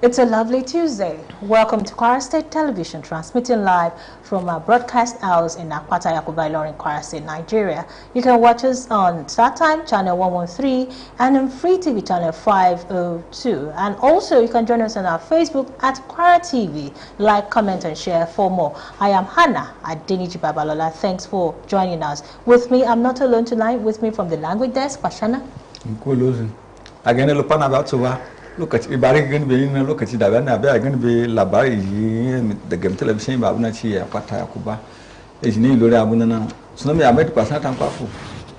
It's a lovely Tuesday. Welcome to Kwara State Television, transmitting live from our broadcast house in Akwata Yakuba, Kwara State, Nigeria. You can watch us on StarTime channel 113 and on Free TV channel 502. And also you can join us on our Facebook at Kwara TV. Like, comment and share for more. I am Hannah Adeniji Babalola. Thanks for joining us. With me, I'm not alone tonight. With me from the language desk, Pashana. Look at Ibarik going to be in look at Davana, they are going to be Labari, the game television, Babunachi, Pata Kuba, is named Lura Abunana. So I met Passat and Pafu.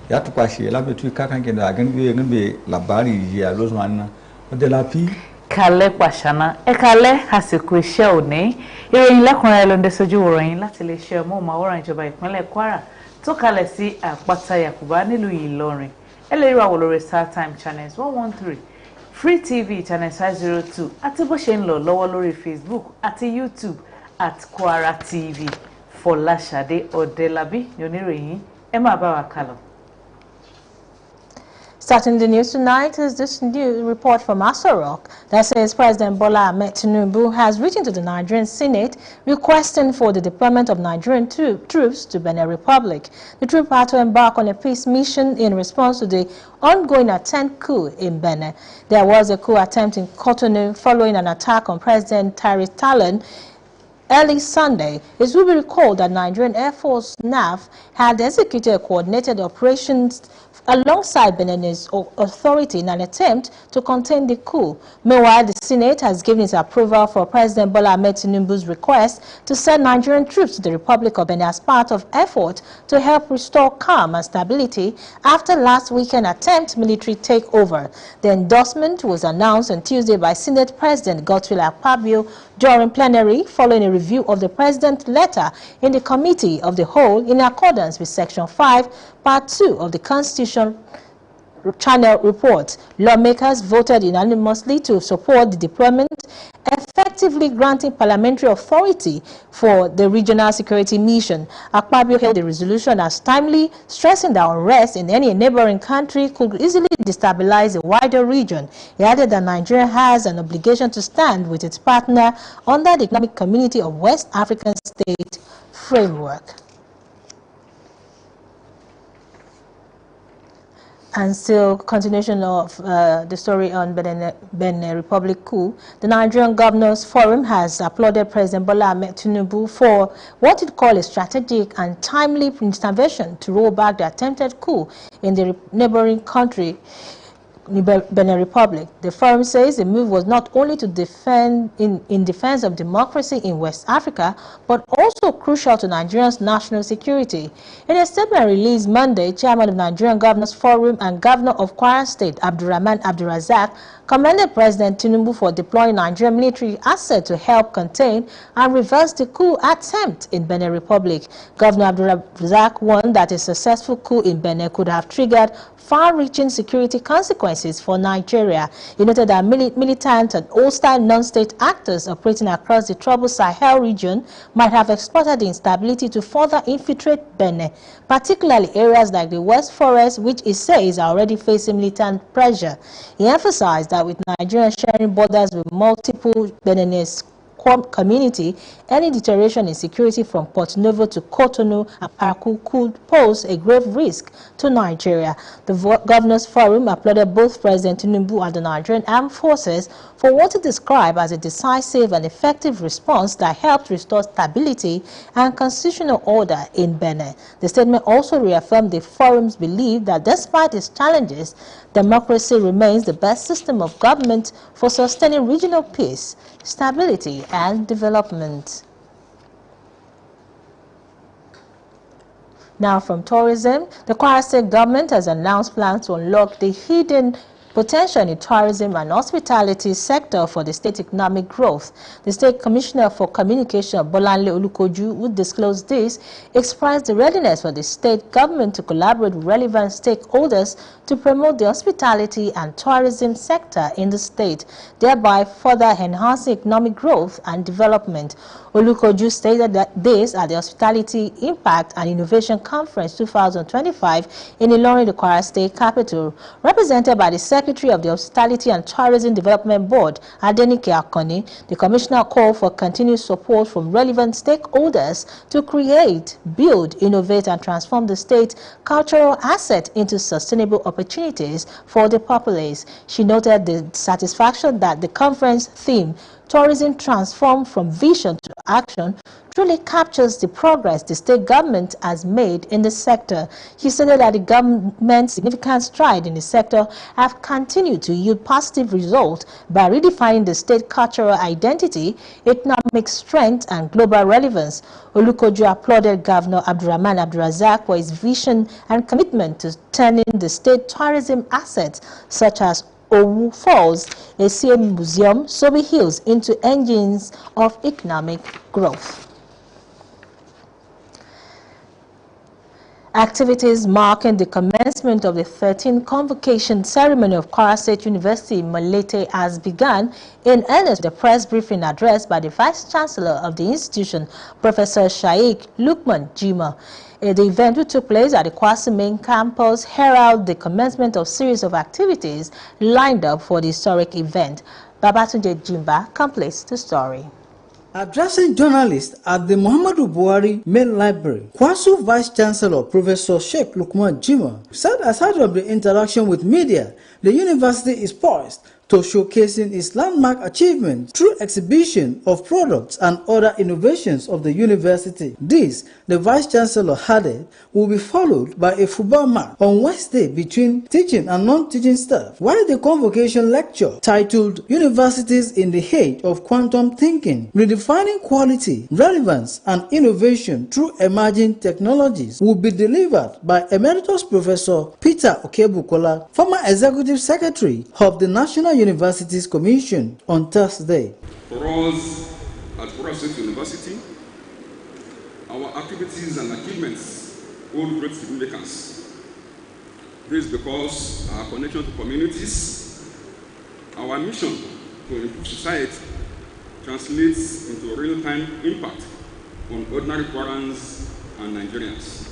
Yatupashi, Labetu Kakan, are going to be Labari, Rosemana, de la P. Kale Pashana, Ekale has a question, eh? You're in Laconel on the Soju, lately share more orange by Mele Kwara. Tokale see a Pata Yakubani Louis Loring. Elera will restart time channels 113. Free TV channel 502 at Boshenlo Lower Lori Facebook at YouTube at Kwara TV for Lashade or Delabi Yonireyi Emma Bawakalo. Starting the news tonight is this new report from Asarok that says President Bola Ahmed Tinubu has written to the Nigerian Senate requesting for the deployment of Nigerian troops to Benin Republic. The troop had to embark on a peace mission in response to the ongoing attempt coup in Benin. There was a coup attempt in Cotonou following an attack on President Tari Talon early Sunday. It will be recalled that Nigerian Air Force NAF had executed coordinated operations alongside Beninese authority in an attempt to contain the coup. Meanwhile, the Senate has given its approval for President Bola Ahmed Tinubu's request to send Nigerian troops to the Republic of Benin as part of effort to help restore calm and stability after last weekend attempt military takeover. The endorsement was announced on Tuesday by Senate President Godswill Akpabio during plenary following a review of the President's letter in the Committee of the Whole in accordance with Section 5, Part 2 of the Constitution Channel report. Lawmakers voted unanimously to support the deployment, effectively granting parliamentary authority for the regional security mission. Akpabio hailed the resolution as timely, stressing that unrest in any neighboring country could easily destabilize the wider region. He added that Nigeria has an obligation to stand with its partner under the Economic Community of West African State framework. And still continuation of the story on Benin Republic coup, the Nigerian Governors Forum has applauded President Bola Ahmed Tinubu for what it called a strategic and timely intervention to roll back the attempted coup in the neighboring country, Benin Republic. The forum says the move was not only to defend in defense of democracy in West Africa, but also crucial to Nigeria's national security. In a statement released Monday, Chairman of Nigerian Governors Forum and Governor of Kwara State, Abdurrahman Abdurazak, commended President Tinubu for deploying Nigerian military assets to help contain and reverse the coup attempt in Benin Republic. Governor Abdurazak warned that a successful coup in Benin could have triggered far-reaching security consequences for Nigeria. He noted that militant and hostile non-state actors operating across the troubled Sahel region might have exploited the instability to further infiltrate Benin, particularly areas like the West Forest, which he says are already facing militant pressure. He emphasized that with Nigeria sharing borders with multiple Beninese community, any deterioration in security from Port Novo to Cotonou and Parakou could pose a grave risk to Nigeria. The Governors Forum applauded both President Tinubu and the Nigerian Armed Forces for what it described as a decisive and effective response that helped restore stability and constitutional order in Benin. The statement also reaffirmed the forum's belief that despite its challenges, democracy remains the best system of government for sustaining regional peace, stability, and development. Now from tourism, the Kwara State government has announced plans to unlock the hidden potential in the tourism and hospitality sector for the state economic growth. The State Commissioner for Communication, Bolanle Olukoju, who disclosed this, expressed the readiness for the state government to collaborate with relevant stakeholders to promote the hospitality and tourism sector in the state, thereby further enhancing economic growth and development. Olukoju stated that this at the Hospitality Impact and Innovation Conference 2025 in Ilorin, the Kwara State capital, represented by the Secretary of the Hospitality and Tourism Development Board, Adenike Akoni, the commissioner called for continued support from relevant stakeholders to create, build, innovate, and transform the state cultural asset into sustainable opportunities for the populace. She noted the satisfaction that the conference theme, Tourism Transformed from Vision to Action, truly captures the progress the state government has made in the sector. She stated that the government's significant stride in the sector have continued to yield positive results by redefining the state cultural identity, economic strength, and global relevance. Olukoju applauded Governor Abdurrahman Abdurazak for his vision and commitment to turning the state tourism assets such as Owu Falls, ACM Museum, Sobi Hills into engines of economic growth. Activities marking the commencement of the 13th convocation ceremony of Kwara State University, Malete, has begun in earnest with a press briefing address by the Vice-Chancellor of the institution, Professor Sheikh Lukman Jima. The event, which took place at the Kwara main campus, heralded the commencement of a series of activities lined up for the historic event. Babatunde Jimba completes the story. Addressing journalists at the Muhammadu Buhari Main Library, Kwasu Vice-Chancellor Professor Sheikh Lukman Jima said as part of the interaction with media, the university is poised to showcasing its landmark achievements through exhibition of products and other innovations of the university. This, the Vice-Chancellor added, will be followed by a football match on Wednesday between teaching and non-teaching staff, while the convocation lecture titled Universities in the Age of Quantum Thinking, Redefining Quality, Relevance and Innovation Through Emerging Technologies will be delivered by Emeritus Professor Peter Okebukola, former Executive Secretary of the National Universities Commission, on Thursday. For us at Kwara State University, our activities and achievements hold great significance. This is because our connection to communities, our mission to improve society, translates into real-time impact on ordinary Kwarans and Nigerians.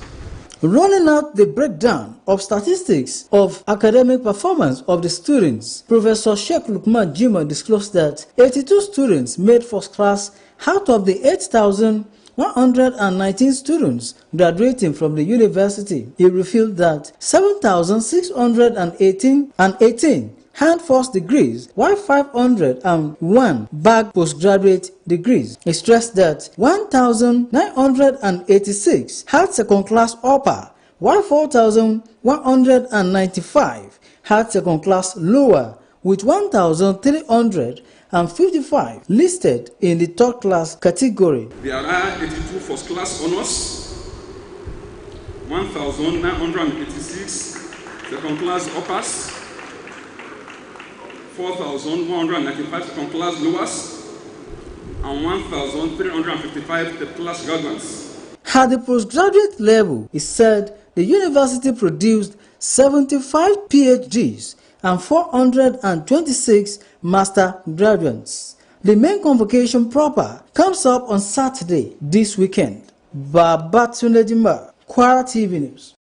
Rolling out the breakdown of statistics of academic performance of the students, Professor Sheikh Lukman Jima disclosed that 82 students made first class out of the 8,119 students graduating from the university. He revealed that 7,618 had first degrees, while 501 bagged postgraduate degrees. He stressed that 1,986 had second-class upper, while 4,195 had second-class lower, with 1,355 listed in the third-class category. There are 82 first-class honors, 1,986 second-class uppers, 4,195 second-class lowers, and 1,355 third-class graduates. At the postgraduate level, he said the university produced 75 PhDs and 426 master graduates. The main convocation proper comes up on Saturday this weekend. Babatunde Jimba, Kwara TV News.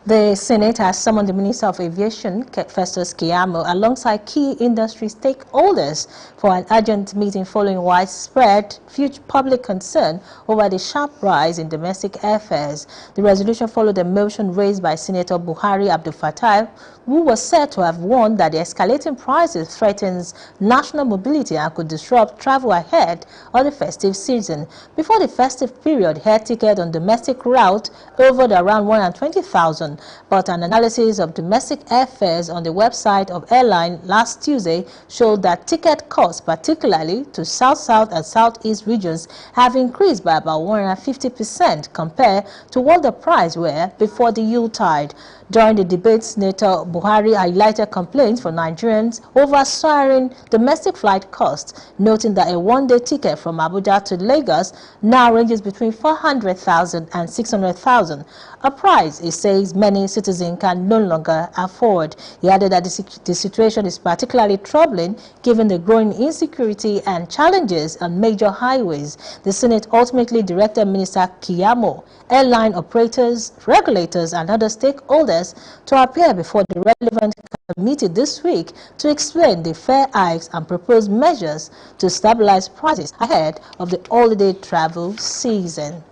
The Senate has summoned the Minister of Aviation, Festus Keyamo, alongside key industry stakeholders for an urgent meeting following widespread public concern over the sharp rise in domestic airfares. The resolution followed a motion raised by Senator Buhari Abdul Fattah, who was said to have warned that the escalating prices threatens national mobility and could disrupt travel ahead of the festive season. Before the festive period, air ticket on domestic route hovered around 120,000. But an analysis of domestic airfares on the website of airline last Tuesday showed that ticket costs, particularly to South-South and Southeast regions, have increased by about 150% compared to what the price were before the Yuletide. During the debate, Senator Buhari highlighted complaints from Nigerians over soaring domestic flight costs, noting that a one-day ticket from Abuja to Lagos now ranges between 400,000 and 600,000, a price he says many many citizens can no longer afford. He added that the situation is particularly troubling given the growing insecurity and challenges on major highways. The Senate ultimately directed Minister Kiyamo, airline operators, regulators, and other stakeholders to appear before the relevant committee this week to explain the fare hikes and propose measures to stabilize prices ahead of the holiday travel season.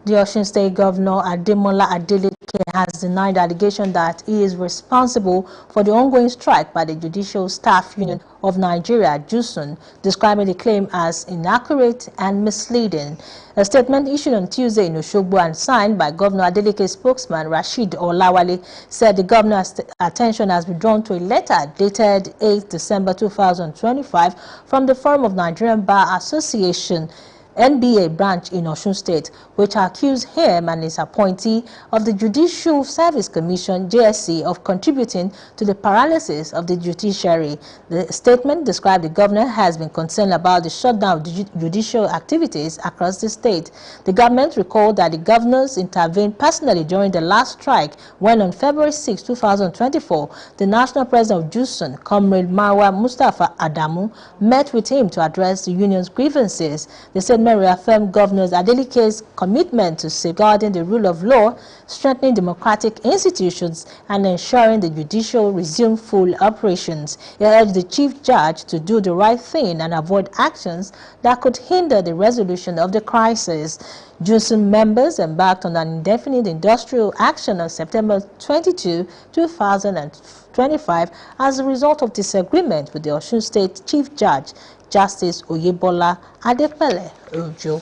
The Osun State Governor Ademola Adeleke has denied the allegation that he is responsible for the ongoing strike by the Judicial Staff Union of Nigeria, JUSUN, describing the claim as inaccurate and misleading. A statement issued on Tuesday in Osogbo and signed by Governor Adeleke's spokesman Rashid Olawale said the governor's attention has been drawn to a letter dated 8 December 2025 from the Forum of Nigerian Bar Association NBA branch in Osun State, which accused him and his appointee of the Judicial Service Commission (JSC) of contributing to the paralysis of the judiciary. The statement described the governor has been concerned about the shutdown of judicial activities across the state. The government recalled that the governors intervened personally during the last strike when on February 6, 2024, the national president of JUSUN, Comrade Marwa Mustafa Adamu, met with him to address the union's grievances. The statement reaffirmed Governor Adeleke's commitment to safeguarding the rule of law, strengthening democratic institutions, and ensuring the judicial resume full operations. He urged the Chief Judge to do the right thing and avoid actions that could hinder the resolution of the crisis. JUSUN members embarked on an indefinite industrial action on September 22, 2025 as a result of disagreement with the Osun State Chief Judge, Justice Oyebola Adepele Ojo.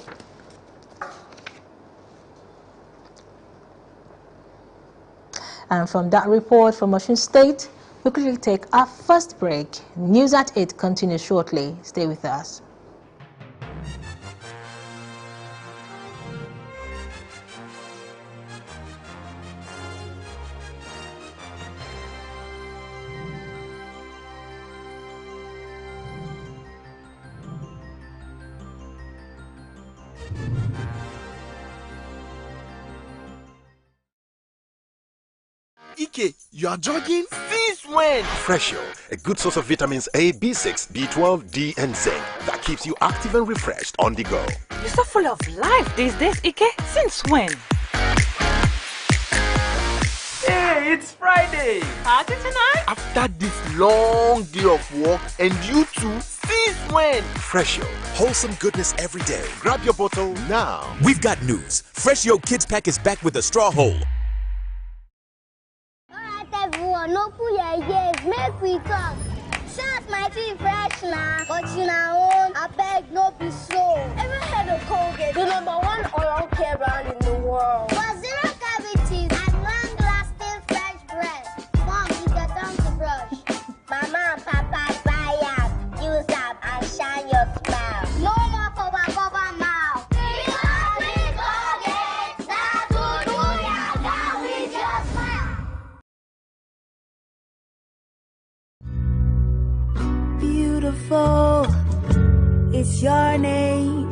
And from that report from Osun State, we quickly take our first break. News at 8 continues shortly. Stay with us. Ike, you are jogging? Since when? Freshio, a good source of vitamins A, B6, B12, D, and zinc that keeps you active and refreshed on the go. You're so full of life these days, Ike. Since when? Hey, it's Friday! Party tonight? After this long day of work, and you too, since when? Freshio, wholesome goodness every day. Grab your bottle now. We've got news. Freshio Kids Pack is back with a straw hole. Everyone, no put your ears, make we talk. Shout my teeth fresh now, but you know, I beg no be so. Ever had a Colgate, the #1 oral care brand in the world? For zero cavities and long-lasting fresh breath. Mom, you get time to brush. Mama and Papa buy up, use up, and shine your smile. No more cover mouth. Because with Colgate, that will do ya, that with your smile. Beautiful, it's your name.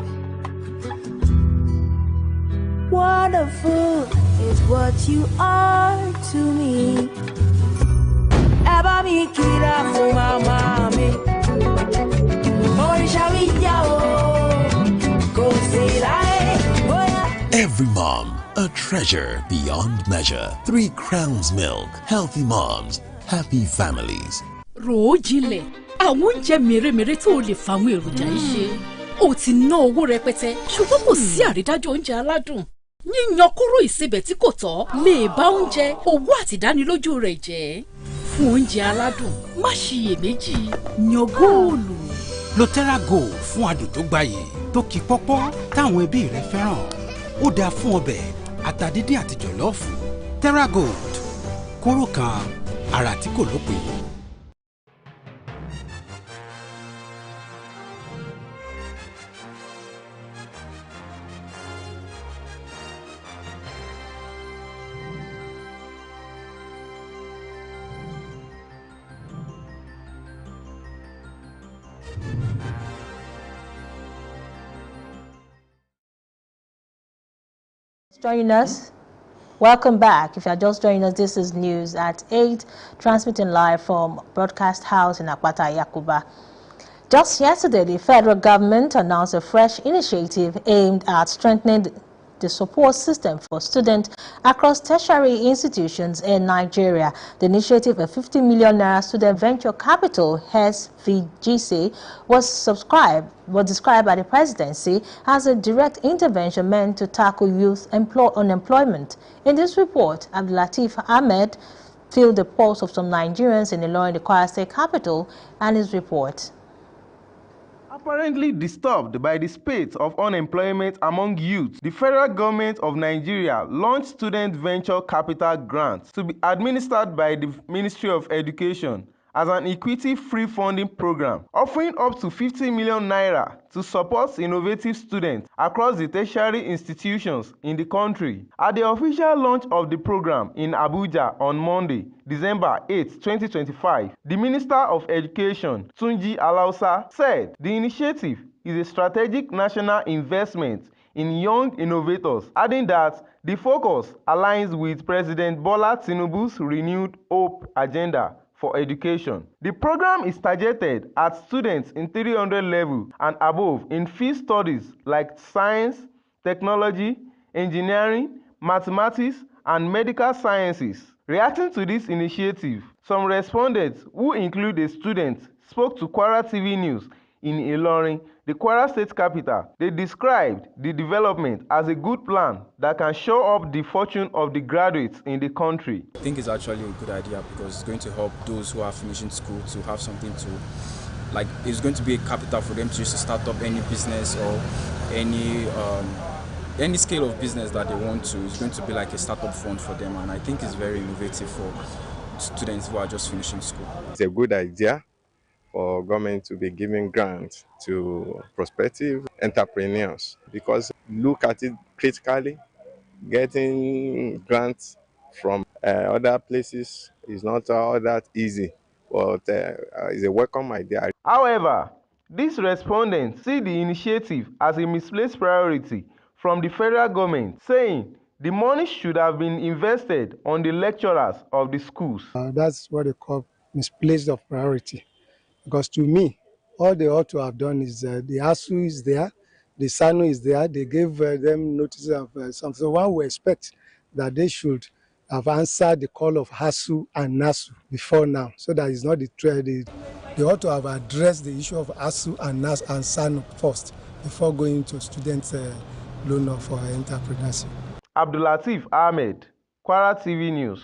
Wonderful is what you are to me. Abami kira fu mama mi. Every mom, a treasure beyond measure. 3 Crowns Milk. Healthy moms, happy families. Rò ó jinlẹ̀, àwọn oúnjẹ mèremère tó o lè fàwọn èròjà yìí ṣe. O ti ná owó rẹpẹtẹ, ṣùgbọ́n kò sí àrídájú oúnjẹ aládùn. Yíyan kúrò ìsebẹ̀ tí kò tọ́ lè bà oúnjẹ, owó àti ìdánilójú rẹ̀ jẹ́. Fún oúnjẹ aládùn, má ṣiyèméjì, yan góòlù. Lo Terra Gold fún adùn tó gbayì, tó kì pọ́pọ́ táwọn ẹbí rẹ fẹ́ràn. Ó dáa fún ọbẹ̀, ata dídín àti jọ̀lọ́ọ̀fù. Terra Gold, kóró kan, àrà tí kò lópin. Joining us. Welcome back. If you are just joining us, this is News at 8, transmitting live from Broadcast House in Akwata, Yakuba. Just yesterday, the federal government announced a fresh initiative aimed at strengthening the support system for students across tertiary institutions in Nigeria. The initiative, a 50 million naira student venture capital, SVGC, was described by the presidency as a direct intervention meant to tackle youth unemployment. In this report, Abdulateef Ahmed filled the pulse of some Nigerians in the Kwara State capital, and his report. Apparently disturbed by the spate of unemployment among youth, the federal government of Nigeria launched student venture capital grants to be administered by the Ministry of Education as an equity-free funding program, offering up to 50 million naira to support innovative students across the tertiary institutions in the country. At the official launch of the program in Abuja on Monday, December 8, 2025, the Minister of Education, Tunji Alausa, said the initiative is a strategic national investment in young innovators, adding that the focus aligns with President Bola Tinubu's renewed hope agenda for education. The program is targeted at students in 300 level and above in field studies like science, technology, engineering, mathematics, and medical sciences. Reacting to this initiative, some respondents, who include a student, spoke to Kwara TV News in Ilorin, the Kwara State capital. They described the development as a good plan that can show up the fortune of the graduates in the country. I think it's actually a good idea because it's going to help those who are finishing school to have something to, like, it's going to be a capital for them to use to start up any business or any scale of business that they want to. It's going to be like a startup fund for them, and I think it's very innovative for students who are just finishing school. It's a good idea for government to be giving grants to prospective entrepreneurs, because look at it critically, getting grants from other places is not all that easy, but it's a welcome idea. However, these respondents see the initiative as a misplaced priority from the federal government, saying the money should have been invested on the lecturers of the schools. That's what they call misplaced of priority. Because to me, all they ought to have done is the ASU is there, the SANU is there, they gave them notice of something. So one would expect that they should have answered the call of ASU and NASU before now, so that it's not the trend. They ought to have addressed the issue of ASU and NASU and SANU first before going to students' loan for entrepreneurship. Abdulateef Ahmed, Kwara TV News.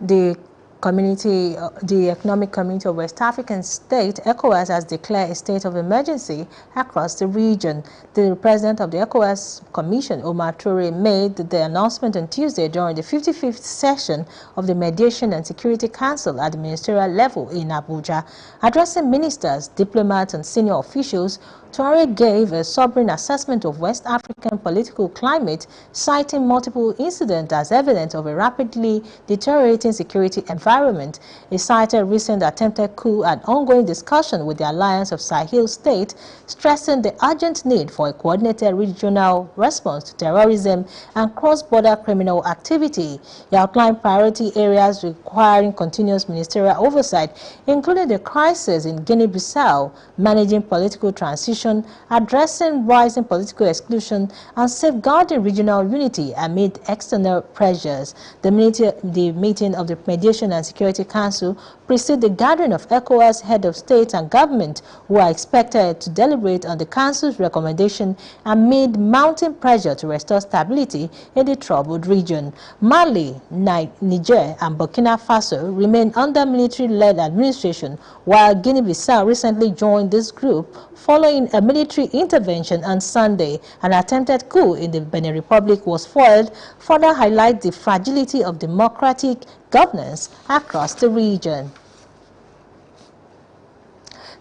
The Economic Community of West African States, ECOWAS, has declared a state of emergency across the region. The president of the ECOWAS Commission, Omar Toure, made the announcement on Tuesday during the 55th session of the Mediation and Security Council at the ministerial level in Abuja. Addressing ministers, diplomats, and senior officials, Toure gave a sobering assessment of West African political climate, citing multiple incidents as evidence of a rapidly deteriorating security environment. He cited recent attempted coup and ongoing discussion with the alliance of Sahel states, stressing the urgent need for a coordinated regional response to terrorism and cross-border criminal activity. He outlined priority areas requiring continuous ministerial oversight, including the crisis in Guinea-Bissau, managing political transition, addressing rising political exclusion, and safeguarding regional unity amid external pressures. The meeting of the Mediation and Security Council preceded the gathering of ECOWAS head of state and government, who are expected to deliberate on the Council's recommendation amid mounting pressure to restore stability in the troubled region. Mali, Niger, and Burkina Faso remain under military-led administration, while Guinea-Bissau recently joined this group following a military intervention on Sunday. An attempted coup in the Benin Republic was foiled, further highlight the fragility of democratic governance across the region.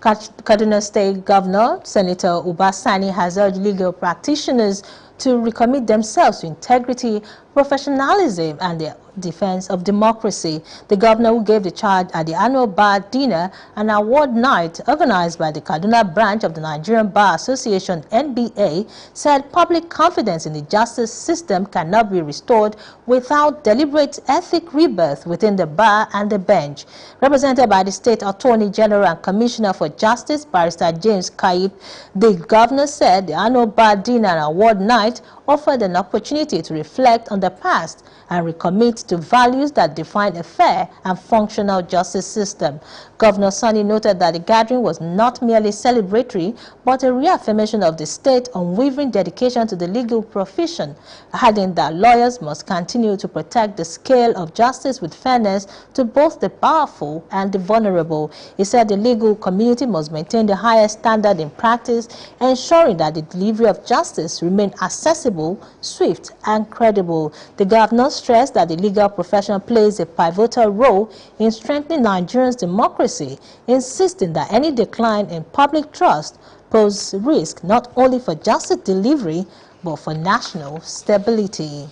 Kaduna State Governor Senator Uba Sani has urged legal practitioners to recommit themselves to integrity, professionalism, and the defense of democracy. The governor, who gave the charge at the annual bar dinner and award night organized by the Kaduna branch of the Nigerian Bar Association (NBA), said public confidence in the justice system cannot be restored without deliberate ethic rebirth within the bar and the bench. Represented by the State Attorney General and Commissioner for Justice, Barrister James Kaib, the governor said the annual bar dinner and award night offered an opportunity to reflect on the past and recommit to values that define a fair and functional justice system. Governor Sani noted that the gathering was not merely celebratory, but a reaffirmation of the state's unwavering dedication to the legal profession, adding that lawyers must continue to protect the scale of justice with fairness to both the powerful and the vulnerable. He said the legal community must maintain the highest standard in practice, ensuring that the delivery of justice remain accessible, swift, and credible. The governor stressed that the legal profession plays a pivotal role in strengthening Nigerians' democracy, insisting that any decline in public trust poses risk not only for justice delivery but for national stability.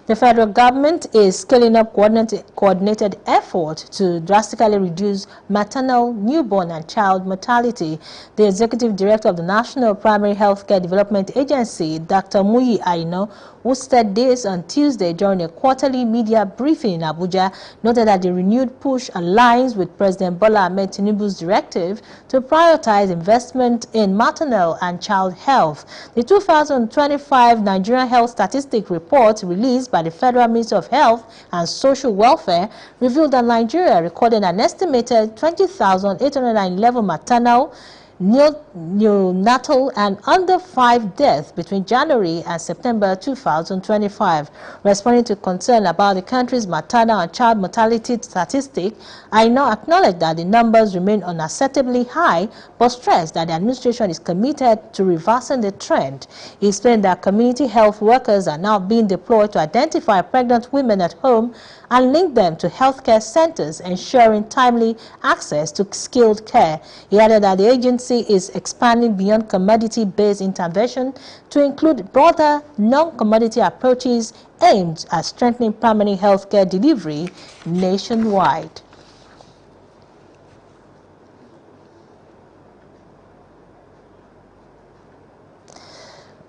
The federal government is scaling up coordinated effort to drastically reduce maternal, newborn, and child mortality. The executive director of the National Primary Healthcare Development Agency, Dr. Muyi Aino, who said this on Tuesday during a quarterly media briefing in Abuja, noted that the renewed push aligns with President Bola Ahmed Tinubu's directive to prioritize investment in maternal and child health. The 2025 Nigerian Health Statistic Report released by the Federal Ministry of Health and Social Welfare revealed that Nigeria recorded an estimated 20,811 maternal, neonatal, and under 5 deaths between January and September 2025. Responding to concern about the country's maternal and child mortality statistic, I now acknowledge that the numbers remain unacceptably high, but stressed that the administration is committed to reversing the trend. He explained that community health workers are now being deployed to identify pregnant women at home and link them to healthcare centers, ensuring timely access to skilled care. He added that the agency is expanding beyond commodity-based intervention to include broader non-commodity approaches aimed at strengthening primary healthcare delivery nationwide.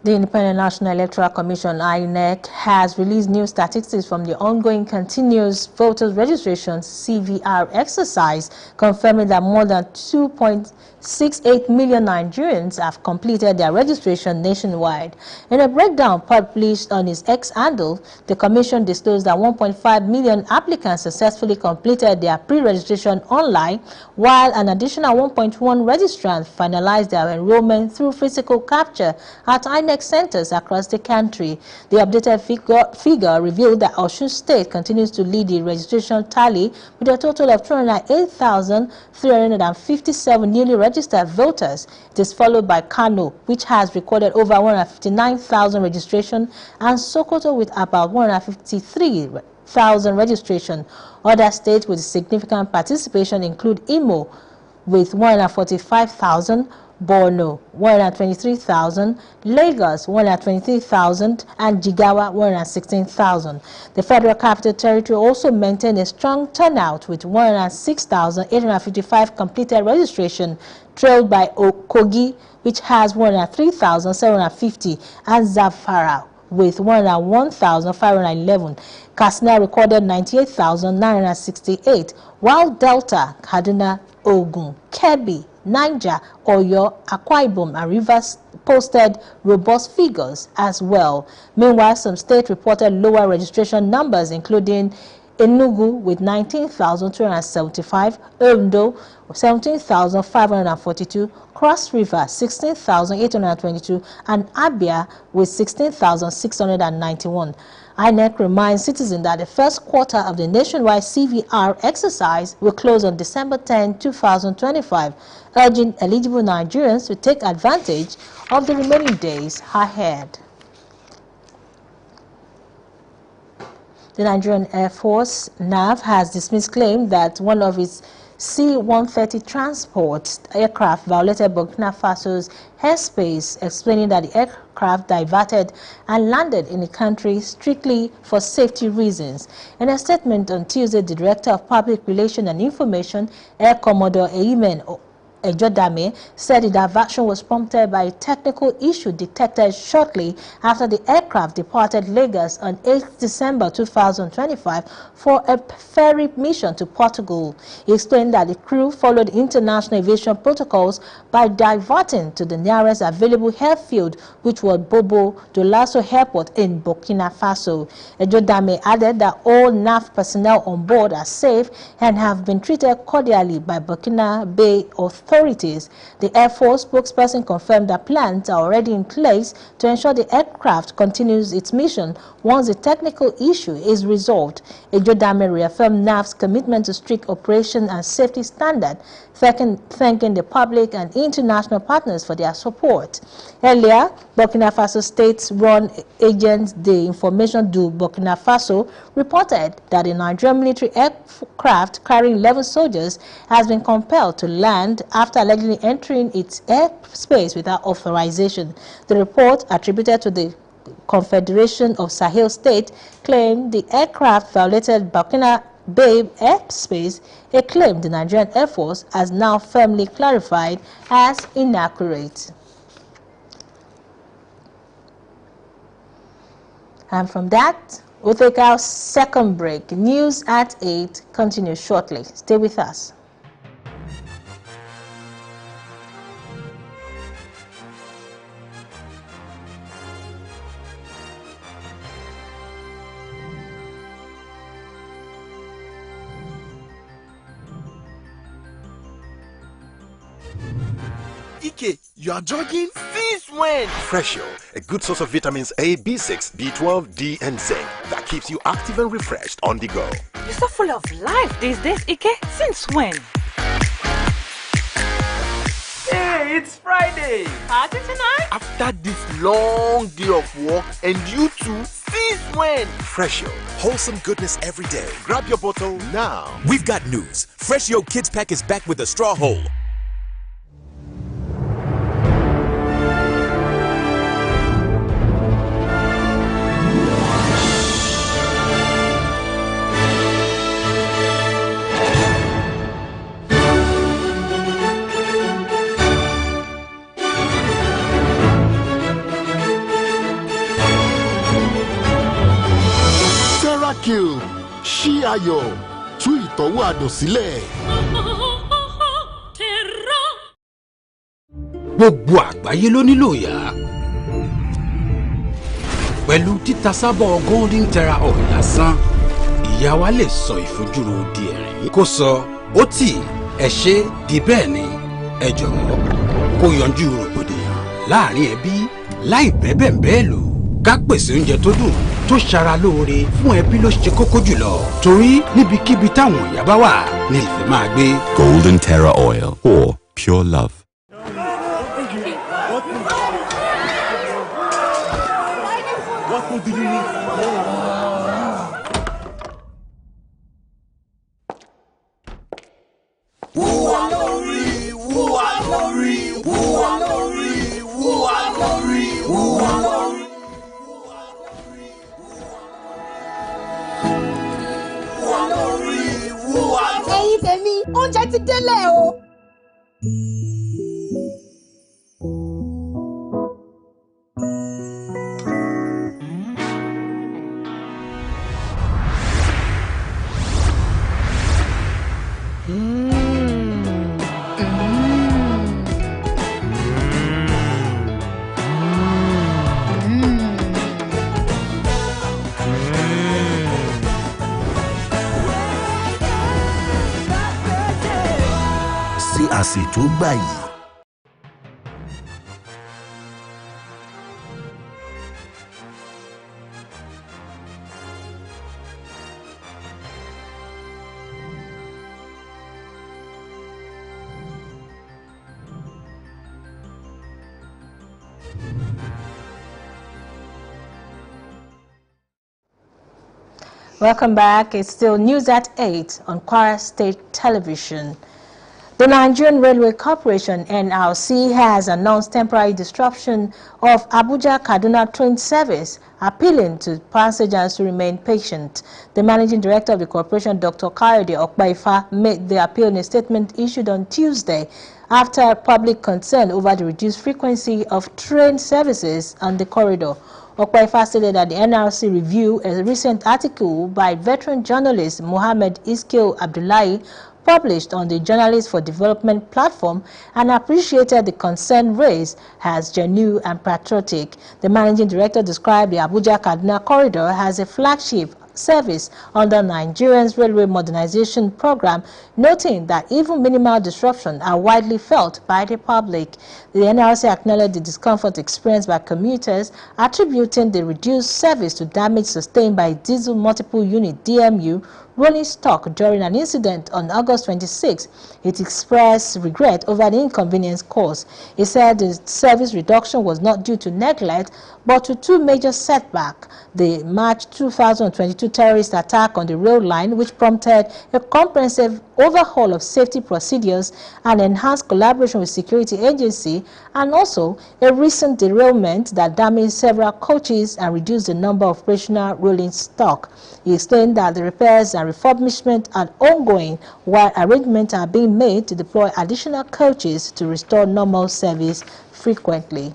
The Independent National Electoral Commission (INEC) has released new statistics from the ongoing continuous voters registration (CVR) exercise, confirming that more than 2.68 million Nigerians have completed their registration nationwide. In a breakdown published on its X handle, the Commission disclosed that 1.5 million applicants successfully completed their pre-registration online, while an additional 1.1 registrants finalized their enrollment through physical capture at INEC centers across the country. The updated figure revealed that Osun State continues to lead the registration tally with a total of 208,357 newly registered voters. It is followed by Kano, which has recorded over 159,000 registration, and Sokoto with about 153,000 registration. Other states with significant participation include Imo with 145,000, Borno 123,000, Lagos 123,000, and Jigawa 116,000. The Federal Capital Territory also maintained a strong turnout with 106,855 completed registration, trailed by Kogi, which has 103,750, and Zamfara with 101,511. Katsina recorded 98,968, while Delta, Kaduna, Ogun, Kebbi, Niger, Oyo, Akwa Ibom, and Rivers posted robust figures as well. Meanwhile, some states reported lower registration numbers, including Enugu with 19,275, Ondo 17,542, Cross River 16,822, and Abia with 16,691. INEC reminds citizens that the first quarter of the nationwide CVR exercise will close on December 10, 2025, urging eligible Nigerians to take advantage of the remaining days ahead. The Nigerian Air Force, NAV, has dismissed claim that one of its C-130 transport aircraft violated Burkina Faso's airspace, explaining that the aircraft diverted and landed in the country strictly for safety reasons. In a statement on Tuesday, the Director of Public Relations and Information, Air Commodore Eimen Ejodame, said the diversion was prompted by a technical issue detected shortly after the aircraft departed Lagos on 8 December 2025 for a ferry mission to Portugal. He explained that the crew followed international aviation protocols by diverting to the nearest available airfield, which was Bobo Dioulasso Airport in Burkina Faso. Ejodame added that all NAF personnel on board are safe and have been treated cordially by Burkina Bay authorities. The Air Force spokesperson confirmed that plans are already in place to ensure the aircraft continues its mission once the technical issue is resolved. Ejodame reaffirmed NAF's commitment to strict operation and safety standards, thanking the public and international partners for their support. Earlier, Burkina Faso state-run agent The Information du Burkina Faso reported that a Nigerian military aircraft carrying 11 soldiers has been compelled to land after allegedly entering its airspace without authorization. The report, attributed to the Confederation of Sahel States, claimed the aircraft violated Burkina Bay airspace, a claim the Nigerian Air Force has now firmly clarified as inaccurate. And from that, we'll take our second break. News at 8 continues shortly. Stay with us. Ike, you are jogging? Since when? Freshio, a good source of vitamins A, B6, B12, D, and zinc that keeps you active and refreshed on the go. You're so full of life these days, Ike. Since when? Hey, it's Friday. Party tonight? After this long day of work, and you too, since when? Freshio, wholesome goodness every day. Grab your bottle now. We've got news. Freshio Kids Pack is back with a straw hole. Ṣí ayọ̀, tú ìtọ́wò àdùn sílẹ̀. Gbogbo àgbáyé ló nílò ìyá. Pẹ̀lú títa sábọ̀ Golden Terra Oil lásán, ìyá wa lè sọ ìfojúro di ẹ̀rín. Kó sọ, ó tì, ẹ ṣe di bẹ́ẹ̀ ni, ẹ jọ̀wọ́, kó yanjú rògbòdìyàn láàrin ẹbí láì bẹ́ẹ̀ lò. Ká pèsè oúnjẹ tó dùn tó ṣara lóore fún ẹbí ló ṣe kókó jùlọ. Torí níbikíbi táwọn ìyá bá wà ní ìfẹ́ máa gbé. Golden Terra Oil, or pure love. Oúnjẹ ti délẹ̀ o. Àsè tó gbà yìí. Welcome back. It's still News at 8 on Kwara State Television. The Nigerian Railway Corporation (NRC) has announced temporary disruption of Abuja-Kaduna train service, appealing to passengers to remain patient. The managing director of the corporation, Dr. Kayode Okpaifa, made the appeal in a statement issued on Tuesday after public concern over the reduced frequency of train services on the corridor. Okpaifa stated that the NRC reviewed a recent article by veteran journalist Mohammed Iskil Abdullahi published on the Journalists for Development platform and appreciated the concern raised as genuine and patriotic. The managing director described the Abuja-Kaduna corridor as a flagship service under Nigeria's railway modernization program, noting that even minimal disruption are widely felt by the public. The NRC acknowledged the discomfort experienced by commuters, attributing the reduced service to damage sustained by diesel multiple unit DMU rolling stock during an incident on August 26. It expressed regret over the inconvenience caused. It said the service reduction was not due to neglect, but to two major setbacks: the March 2022 terrorist attack on the rail line, which prompted a comprehensive overhaul of safety procedures and enhanced collaboration with security agencies, and also a recent derailment that damaged several coaches and reduced the number of operational rolling stock. He explained that the repairs and refurbishment are ongoing, while arrangements are being made to deploy additional coaches to restore normal service frequently.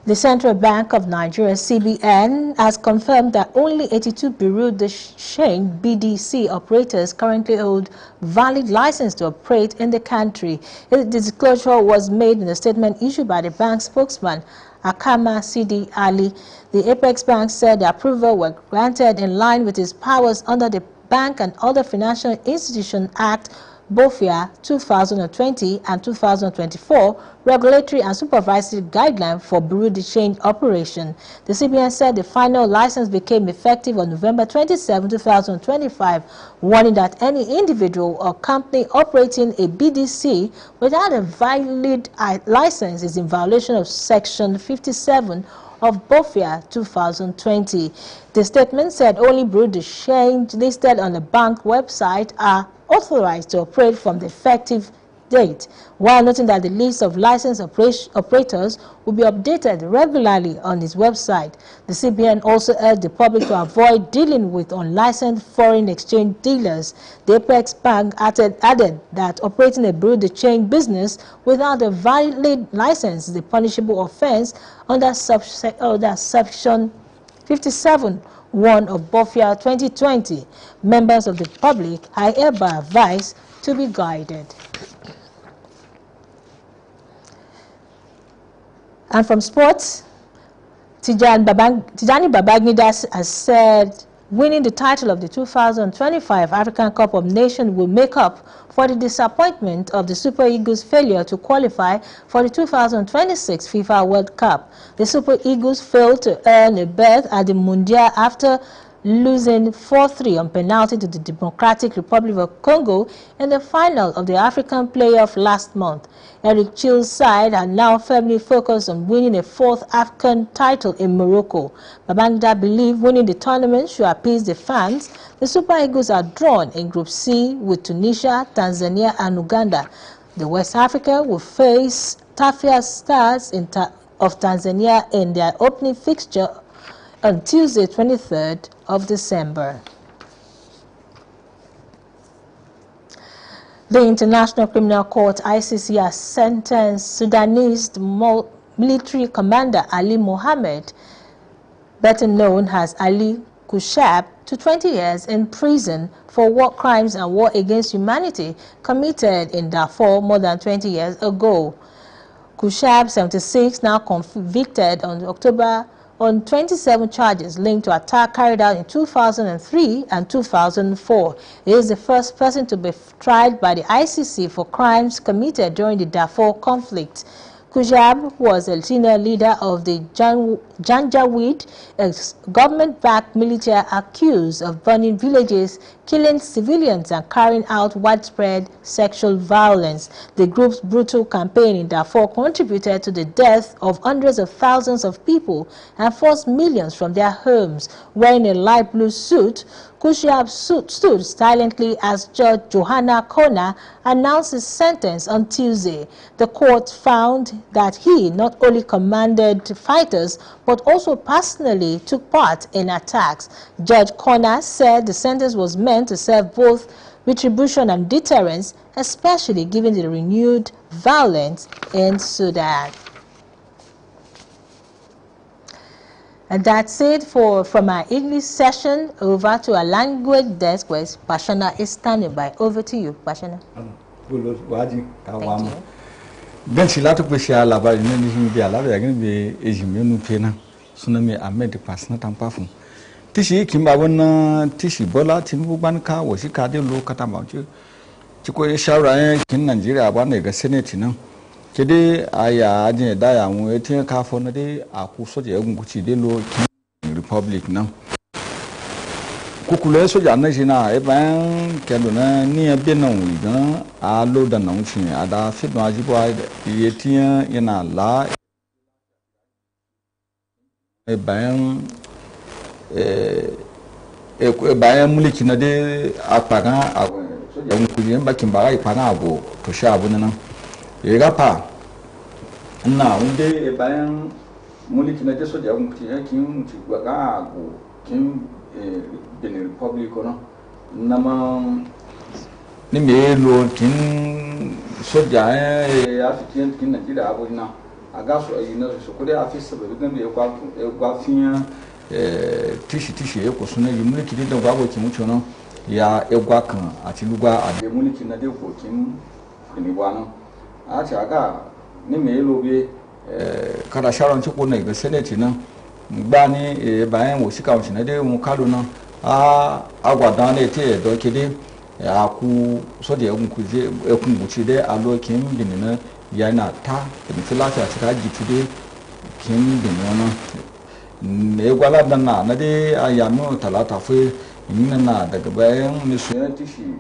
The Central Bank of Nigeria, CBN, has confirmed that only 82 Bureau de Change BDC operators currently hold valid license to operate in the country. The disclosure was made in a statement issued by the bank spokesman, Akama Sidi Ali. The Apex Bank said the approval was granted in line with its powers under the Bank and Other Financial Institutions Act, BOFIA 2020 and 2024 regulatory and supervisory guideline for Bureau de Change operation. The CBN said the final license became effective on November 27, 2025, warning that any individual or company operating a BDC without a valid license is in violation of Section 57 of BOFIA 2020. The statement said only Bureau de Change listed on the bank website are authorized to operate from the effective date, while noting that the list of licensed operators will be updated regularly on its website. The CBN also urged the public to avoid dealing with unlicensed foreign exchange dealers. The Apex Bank added that operating a Bureau de Change business without a valid license is a punishable offense under Section 57(1) of BOFIA 2020. Members of the public are hereby advised to be guided. And from sports, Tijani Babangida has said winning the title of the 2025 African Cup of Nations will make up for the disappointment of the Super Eagles' failure to qualify for the 2026 FIFA World Cup. The Super Eagles failed to earn a berth at the Mundial after losing 4-3 on penalty to the Democratic Republic of Congo in the final of the African playoff last month. Eric Chill's side are now firmly focused on winning a fourth African title in Morocco. Babangida believes winning the tournament should appease the fans. The Super Eagles are drawn in Group C with Tunisia, Tanzania and Uganda. The West Africa will face Tafia Stars of Tanzania in their opening fixture on Tuesday, 23rd of December. The International Criminal Court, ICC, has sentenced Sudanese military commander Ali Mohammed, better known as Ali Kushab, to 20 years in prison for war crimes and war against humanity committed in Darfur more than 20 years ago. Kushab, 76, now convicted on 27 charges linked to attack carried out in 2003 and 2004. He is the first person to be tried by the ICC for crimes committed during the Darfur conflict. Kujab was a senior leader of the Janjaweed, a government-backed militia accused of burning villages, killing civilians and carrying out widespread sexual violence. The group's brutal campaign in Darfur contributed to the death of hundreds of thousands of people and forced millions from their homes. Wearing a light blue suit, Kujab stood silently as Judge Johanna Kona announced his sentence on Tuesday. The court found that he not only commanded fighters but also personally took part in attacks. Judge Kona said the sentence was meant to serve both retribution and deterrence, especially given the renewed violence in Sudan. And that's it from our English session. Over to our language desk where Pashana is standing by. Over to you, Pashana. Thank you. Ben si latu pe sia la ba ni ni bi ala ba gin be ejime nu pe na sunami Ahmed Pasna tampafu tishi kimba wona tishi Bola Tinubu ban ka wo shi ka de lo kata ma ci ko shawara kin Nigeria ba ne ga Senate nan kede aya ajin da ya mu etin ka fo na de akuso je egun kuchi de lo Republic nan kukule soja na jina e ban kendo na ni be na wi gan a lo da na chin ada fi do ajibo ye tian yana la e ban muliki na de apagan soja un kuyen ba kin ba ipagan abo to sha abu na e ga pa na unde e ban muliki na de soja un kuyen kin ti ga abo kin Benin Republic no nama ni melo kin soja African kin Nigeria abuna agaso ayina so ko de afisa be gan be kwa finya tishi e ko suna yi mulki de da gwa kin mucho no ya egwa kan ati lugwa ade mulki na de ko kin ni bwana a cha ga ni melo be kada sharon ci ko na ga Senate na gbani bayan wo sika won de mu kalo na agwadan le ti do kede aku so de egun ku je ekun buchi de alo kin bin na ya na ta ni filafi ati ka gitu de kin bin na ne gwala dan na de ayanu talata fe yin na daga bayan ni su ya tishi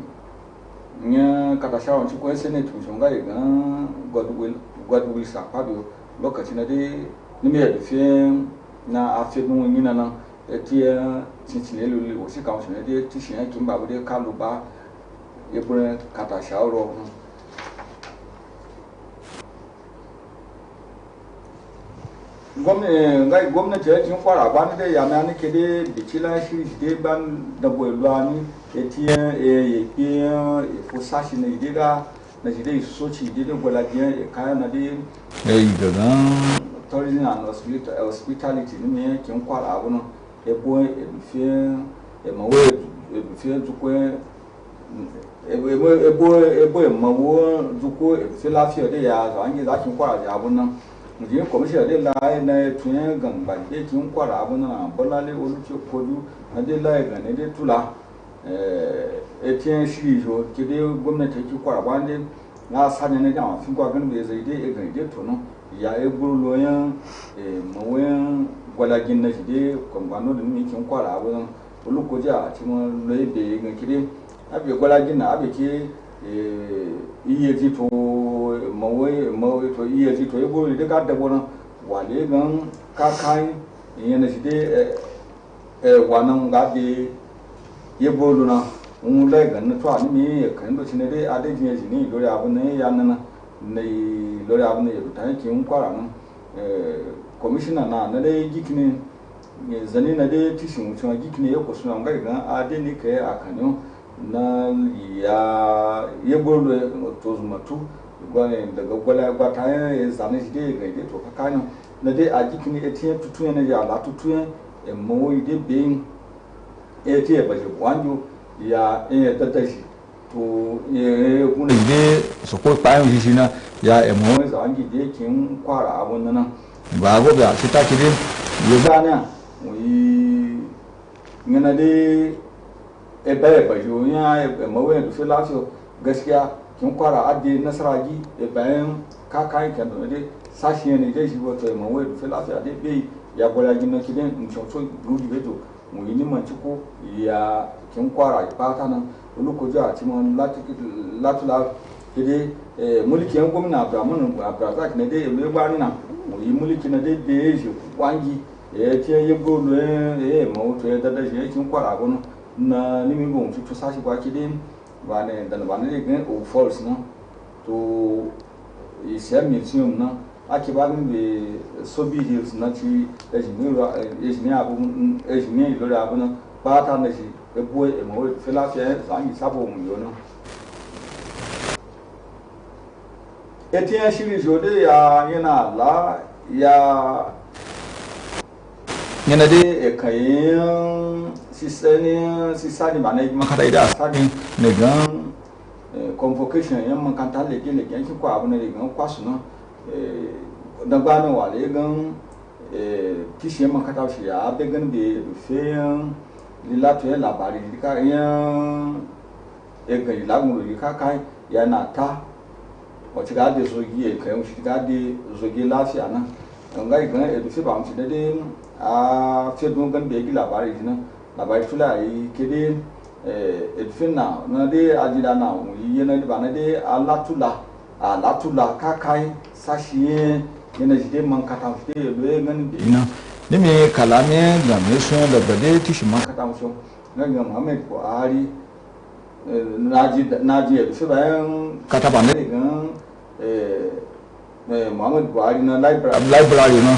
nya kata shawon ci ko Senate sun ga gan godwill sa pado lokacin de ni me da fi na afirmu nyina na etia tintinelo le o si ka o se de tishin ki mba bude kaluba ebure kata shauro gwamnati ya tin kwara ba ni de ya na ni kede bikila shi de ban da boylo ani etia fo sashi ne de ga na jide sochi de bola je ka na de gagan tourism and hospitality ni me ki Kwara abu no ebo edufie emawo edufie tukwe ebo emawo zuko edufie lafia de ya zo ange za ki Kwara ja abu no ndi commercial de la na tun gangba de ki Kwara abu no Bola le oluche kodu na de la ga ne de tula etien shirijo ki de gwamnati ki Kwara ba ne na sanya ne da fi kwa gan be zai de ga de to no ya eguru loyan mawen gwalagin na jide kwambano da ni kin Kwara abun olukoja ti mo lebe gan kide abi gwalagin na abi ke iye ti to mawe to iye ti to ebo de ka dabo na wale gan ka kai yen na jide wanan ga de yebo lu na un le gan na to ani mi kan do chine de ade jin jini lori abun ne ya na nei lori abun ye ta ki Kwara no commissioner na de gikini zani na de tishin mutum gikini ya kusuna ngai ga ade ni kai akanyo na ya yebolo to zumatu gwane daga gwala gwata ya zani de ga de to kakanyo na de a gikini etie tutu na ya la tutu e mo ide being etie ba je wanjo ya tatashi to kuna ide so ko pa yin shi na ya emo za angi de kin Kwara abun nan ba go ba shi ta kide yo gana wi ngana de ba yo ya emo we do filasio gaskiya kin Kwara ade nasaraji bayan ka kai kan de sashi ne je shi wato mo we fe lafiya de be ya bola gina kiden mchonso gudi beto mu yini manchiko ya kin kwara ipata nan ko ja ti mon latula kide mulki yan gwamna Abdulrazak ne de me gwani na mu yi mulki na de be shi wangi ti yebo lo mo to ya dada je kin kwara gono na ni mi bon tu sashi kwa kide bane dan bane de o false na to ise museum na akibagin be sobi hills na ci engineer lori abu na bata na shi ebo emo filafiya zangi sabo mu yo no etiyan shiri jode ya yana la ya yana de kayin sisani bana makata ida sani ne gan convocation yan makanta leke yanki kwa abu ne gan kwasu na da gbanin wale gan kishiyar makata shi ya abe gan da rufe lilato ya labari dika yan ga ilagun ruri kakai yana ta wacce ga da zogi ya kayan shi ga da zogi lafiya nan an ga gan rufe ba mutu da dai a fiye don gan da ya gi labari nan labari tula yi kede rufe na dai ajida na yi yana ba na dai alatula kakai sashi yana jide man kata fite loye ngani ina ne me kalame da me so da bade tishi man kata so nganga Muhammad Buhari naji fi bayan kata ba ne gan Muhammad Buhari na library no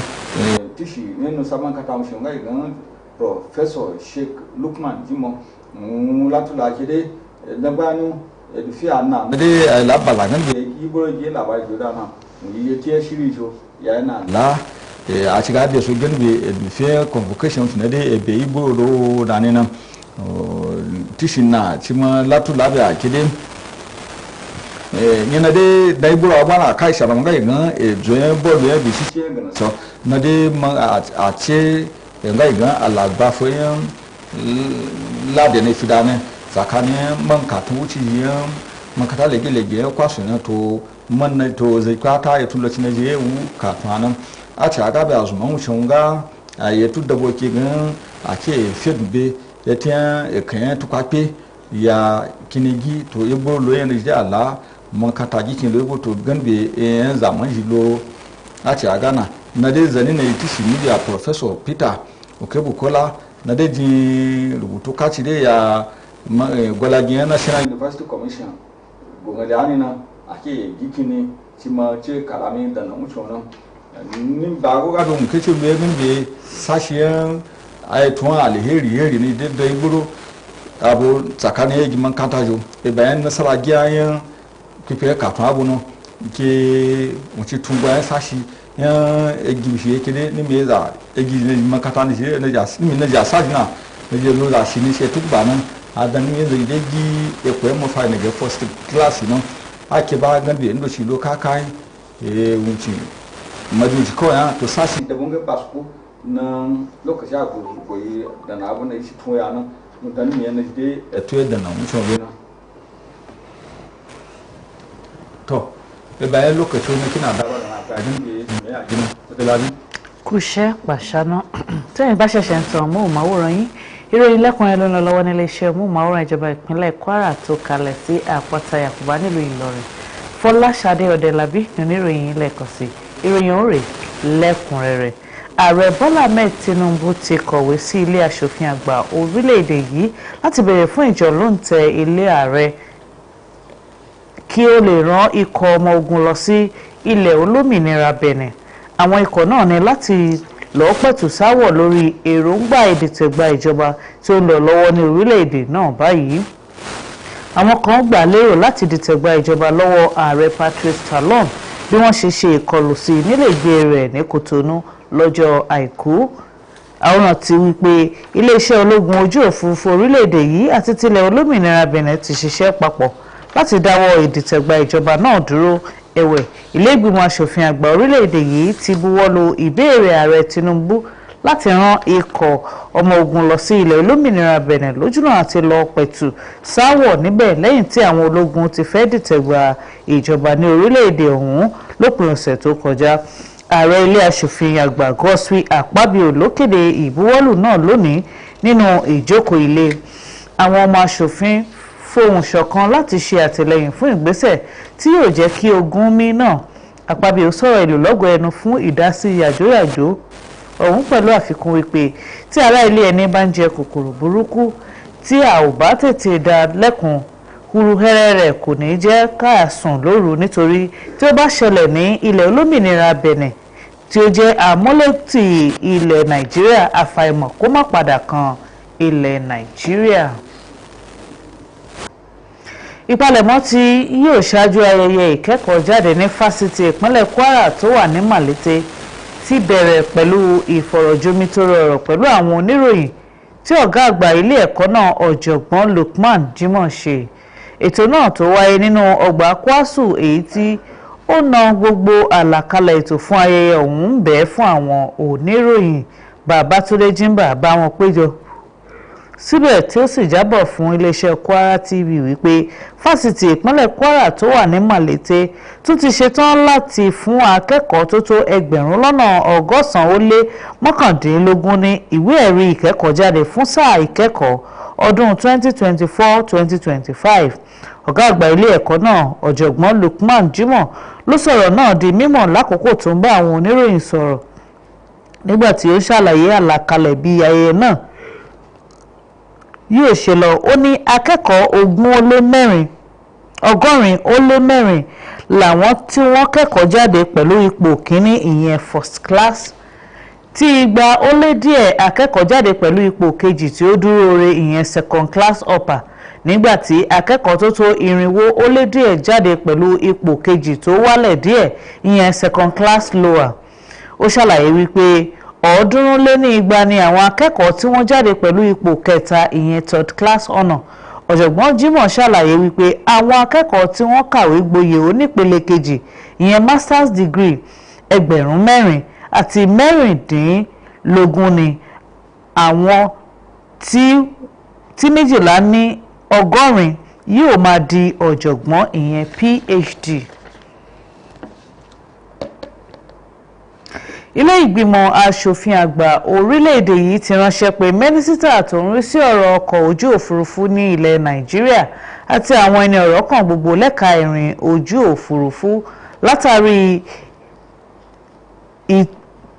tishi ne no saman kata so ngai gan Professor Sheikh Lukman Jimo latula jide da banu fi anna de la balagan de ibo je la ba joda na yi ke shiri jo ya na la a ciga da su ganbe fi convocation ne de be ibo ro da ne na tishin na cima latu labia kide nyina de dai buru abana kai sharam ga gan joye bolu ya bi shi ga so na de a ce ga gan alagba fo yan la de ne fidane tsakanin man katun wuce yan makata lege kwasu na to man na to zai kwata ya tullaci na je wu katun a ce aga ba zuma wucin ga ya tudda boke gan a ke fedube ya tiyan kan tukwape ya kinigi to ibo lo yan je ala makata gikin lo to ganbe yan zaman jilo a ce aga na dai zani na yitishi media Professor Peter Okebukola na dai jin rubutu kaci dai ya gwalagiyar National University Commission gogali na ake gikini cima ce karami da na wuce nan ni ba go ga don kace me min be sashiyan ayatun alheri ne da iburo abu tsakanin yaji man kanta jo e bayan nasara giyan kife ka tun abu no ke wuce tun bayan sashi yan egibishi yake ne me za egi ne man kanta ne na ja sashi na je lo da shi ne sai tukba nan adan ne zai degi e koyi mu fa ne ga first class no ake ba gan bi ndo shi lo kakai wuce majuji ko ya to sashi da bunga basko na lokaci a goyi da na abu na shi toya nan mutane ne yana de eto da na wuce na to e bayan lokaci ne kina da ba na ta din be me ya gina da labi kúṣẹ́ pàṣánà tẹ́yìn bá ṣẹ̀ṣẹ̀ ń tan móhùnmáwòrán yín ìròyìn lẹ́kùnrin ló ń lọ lọ́wọ́ nílé iṣẹ́ móhùnmáwòrán ìjọba ìpínlẹ̀ Kwara tó kalẹ̀ sí àpáta Yàkùbá nílùú Ìlọrin Fọláṣadé Ọdẹlábí ní oníròyìn lẹ́ẹ̀kan sí ìròyìn òrè lẹ́kùnrẹ́rẹ́ ààrẹ Bọ́lá Ahmed Tinubu ti kọ̀wé sí ilé aṣòfin àgbà orílẹ̀-èdè yìí láti béèrè fún ìjọlóǹtẹ̀ ilé ààrẹ kí ó lè rán ikọ̀ ọmọ ogun lọ sí ilẹ̀ olómìnira Benin àwọn ikọ̀ náà ní láti lọ́ọ́ pẹ̀tù sáwọ̀ lórí èròǹgbà ìdìtẹ̀gbà ìjọba tí ó ń lọ lọ́wọ́ ní orílẹ̀-èdè náà báyìí. àwọn kan gbà lérò láti dìtẹ̀gbà ìjọba lọ́wọ́ ààrẹ Patrice Talon bí wọ́n ṣe ṣe ìkọlù sí nílẹ̀gbé rẹ̀ ní Kòtónú lọ́jọ́ àìkú. àwọn ti wí pé iléeṣẹ́ ológun ojú òfurufú orílẹ̀-èdè yìí àti tilẹ̀ olómìnira Benin ti ṣiṣẹ́ papọ̀ láti dáwọ́ ìdìtẹ̀gbà ìjọba náà dúró. ẹ̀wẹ̀ ilé ìgbìmọ̀ aṣòfin àgbà orílẹ̀-èdè yìí ti buwọ́lu ìbéèrè ààrẹ Tinubu láti rán ikọ̀ ọmọ ogun lọ sí ilẹ̀ olómìnira Benin lójúnà àti lọ pẹ̀tù sáwọ̀ níbẹ̀ lẹ́yìn tí àwọn ológun ti fẹ́ dìtẹ̀gbà ìjọba ní orílẹ̀-èdè ọ̀hún lópin ọ̀sẹ̀ tó kọjá. ààrẹ ilé aṣòfin àgbà Godswill Akpabio ló kéde ìbuwọ́lù náà lónìí nínú ìjókòó ilé. Àwọn ọmọ aṣòfin fohùn ṣọ̀kan láti ṣe àtìlẹ́yìn fún ìgbésẹ̀ tí yóò jẹ́ kí ogun mí náà. Akpabio sọ̀rọ̀ ìlú lọ́gọ̀ ẹnu fún ìdásí yàjóyàjó ọ̀hún pẹ̀lú àfikún wípé tí ará ilé ẹni bá ń jẹ kòkòrò burúkú tí a ò bá tètè dá lẹ́kùn húrúhẹ́rẹ́ rẹ̀ kò ní jẹ́ ká sùn lóru, nítorí tí ó bá ṣẹlẹ̀ ní ilẹ̀ olómìnira Benin tí ó jẹ́ àmúlétì ilẹ̀ Nàìjíríà, àfàìmọ̀ kó má padà kan ilẹ̀ Nàìjíríà. Ìpalẹ̀mọ́ tí yóò ṣáájú ayẹyẹ ìkẹ́kọ̀ọ́ jáde ní fásitì ìpínlẹ̀ Kwara tó wà ní Màlété ti bẹ̀rẹ̀ pẹ̀lú ìfọ̀rọ̀jomitoro ọ̀rọ̀ pẹ̀lú àwọn oníròyìn tí ọ̀gá àgbà ilé ẹ̀kọ́ náà ọ̀jọ̀gbọ́n Lukman Jimoh ṣe. Ètò náà tó wáyé nínú ọgbà Kwasu èyí tí ó na gbogbo àlàkalẹ̀ ètò fún ayẹyẹ ọ̀hún ń bẹ fún àwọn oníròyìn. Babátúndé Jimba bá wọn péjọ síbẹ̀ tí ó sì jábọ̀ fún iléeṣẹ́ Kwara TV wípé fásitì ìpínlẹ̀ Kwara tó wà ní Màlété tún ti ṣetán láti fún akẹ́kọ̀ọ́ tó tó 1,191 ní ìwé ẹ̀rí ìkẹ́kọ̀ọ́ jáde fún sáà ìkẹ́kọ̀ọ́ ọdún 2024-2025. Ọ̀gá àgbà ilé ẹ̀kọ́ náà ọ̀jọ̀gbọ́n Lukman Jimoh ló sọ̀rọ̀ náà di mímọ̀ lákòókò tó ń bá àwọn oníròyìn sọ̀rọ̀ nígbà tí ó ṣàlàyé àlàkalẹ̀ bí ayẹyẹ náà yóò ṣe lọ. Ó ní akẹ́kọ̀ọ́ 184 làwọn tí wọ́n kẹ́kọ̀ọ́ jáde pẹ̀lú ipò kíní ìyẹn first class, tí 200 ó lé díẹ̀ akẹ́kọ̀ọ́ jáde pẹ̀lú ipò kejì tí ó dúró re ìyẹn second class upper, nígbà tí akẹ́kọ̀ọ́ tó tó 400 ó lé díẹ̀ jáde pẹ̀lú ipò kejì tó wálẹ̀ díẹ̀ ìyẹn second class lower. Ó ṣàlàyé wípé 200 ni àwọn akẹ́kọ̀ọ́ tí wọ́n jáde pẹ̀lú ipò kẹta ìyẹn third class honour. Ọ̀jọ̀gbọ́n Jimoh ṣàlàyé wípé àwọn akẹ́kọ̀ọ́ tí wọ́n kàwé gboyè onípele kejì ìyẹn masters degree 4,000 àti 16 ni àwọn tí 12 ní 100 yóò máa di ọ̀jọ̀gbọ́n ìyẹn PhD. Ilé ìgbìmọ̀ aṣòfin àgbà orílẹ̀-èdè yìí ti ránṣẹ́ pé mínísítà tó ń rí sí ọ̀rọ̀ ọkọ̀ ojú òfurufú ní ilẹ̀ Nàìjíríà àti àwọn ẹni ọ̀rọ̀ kan gbogbo lẹ́ka ìrìn ojú òfurufú látàrí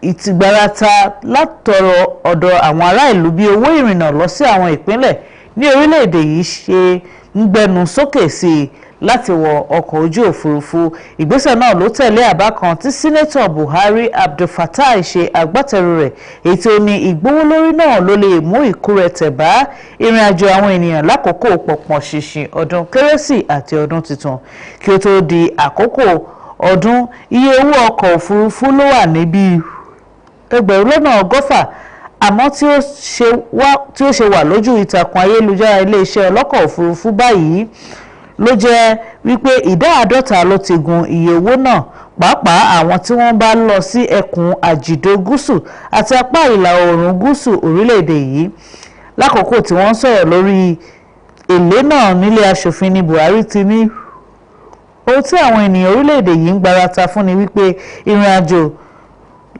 ìtìgbárata látọ̀rọ̀ ọ̀dọ̀ àwọn ará ìlú bí owó ìrìnnà lọ sí àwọn ìpínlẹ̀ ní orílẹ̀-èdè yìí ṣe ń gbẹnu sókè sí i láti wọ ọkọ̀ ojú òfurufú. Ìgbésẹ̀ náà ló tẹ̀lé àbá kan tí Sínátọ̀ Buhari Abdulfatai ṣe agbátẹrù rẹ̀, èyí tí ó ní ìgbówólórí náà ló lè mú ìkúrẹ̀tẹ̀ bá ìrìn àjò àwọn ènìyàn lákòókò pọ̀pọ̀ ṣìnṣìn ọdún Kérésì àti ọdún tuntun. Kí ó tó di àkókò ọdún, iye owó ọkọ̀ òfurufú ló wà níbi 1,100, àmọ́ tí ó ṣe wà lójú ìtàkùn ayélujára iléeṣẹ́ ọlọ́kọ̀ òfurufú báyìí ló jẹ́ wípé ìdá 50 ló ti gun iye owó náà, pàápàá àwọn tí wọ́n bá lọ sí ẹkùn àjìdó gúúsù àti apá ìlà oòrùn gúúsù orílẹ̀-èdè yìí. Lákòókò tí wọ́n sọ̀rọ̀ lórí èlé náà nílé aṣòfin ní Buhari ti ní ohun tí àwọn ènìyàn orílẹ̀-èdè yìí ń gbarata fún ni wípé ìrìn àjò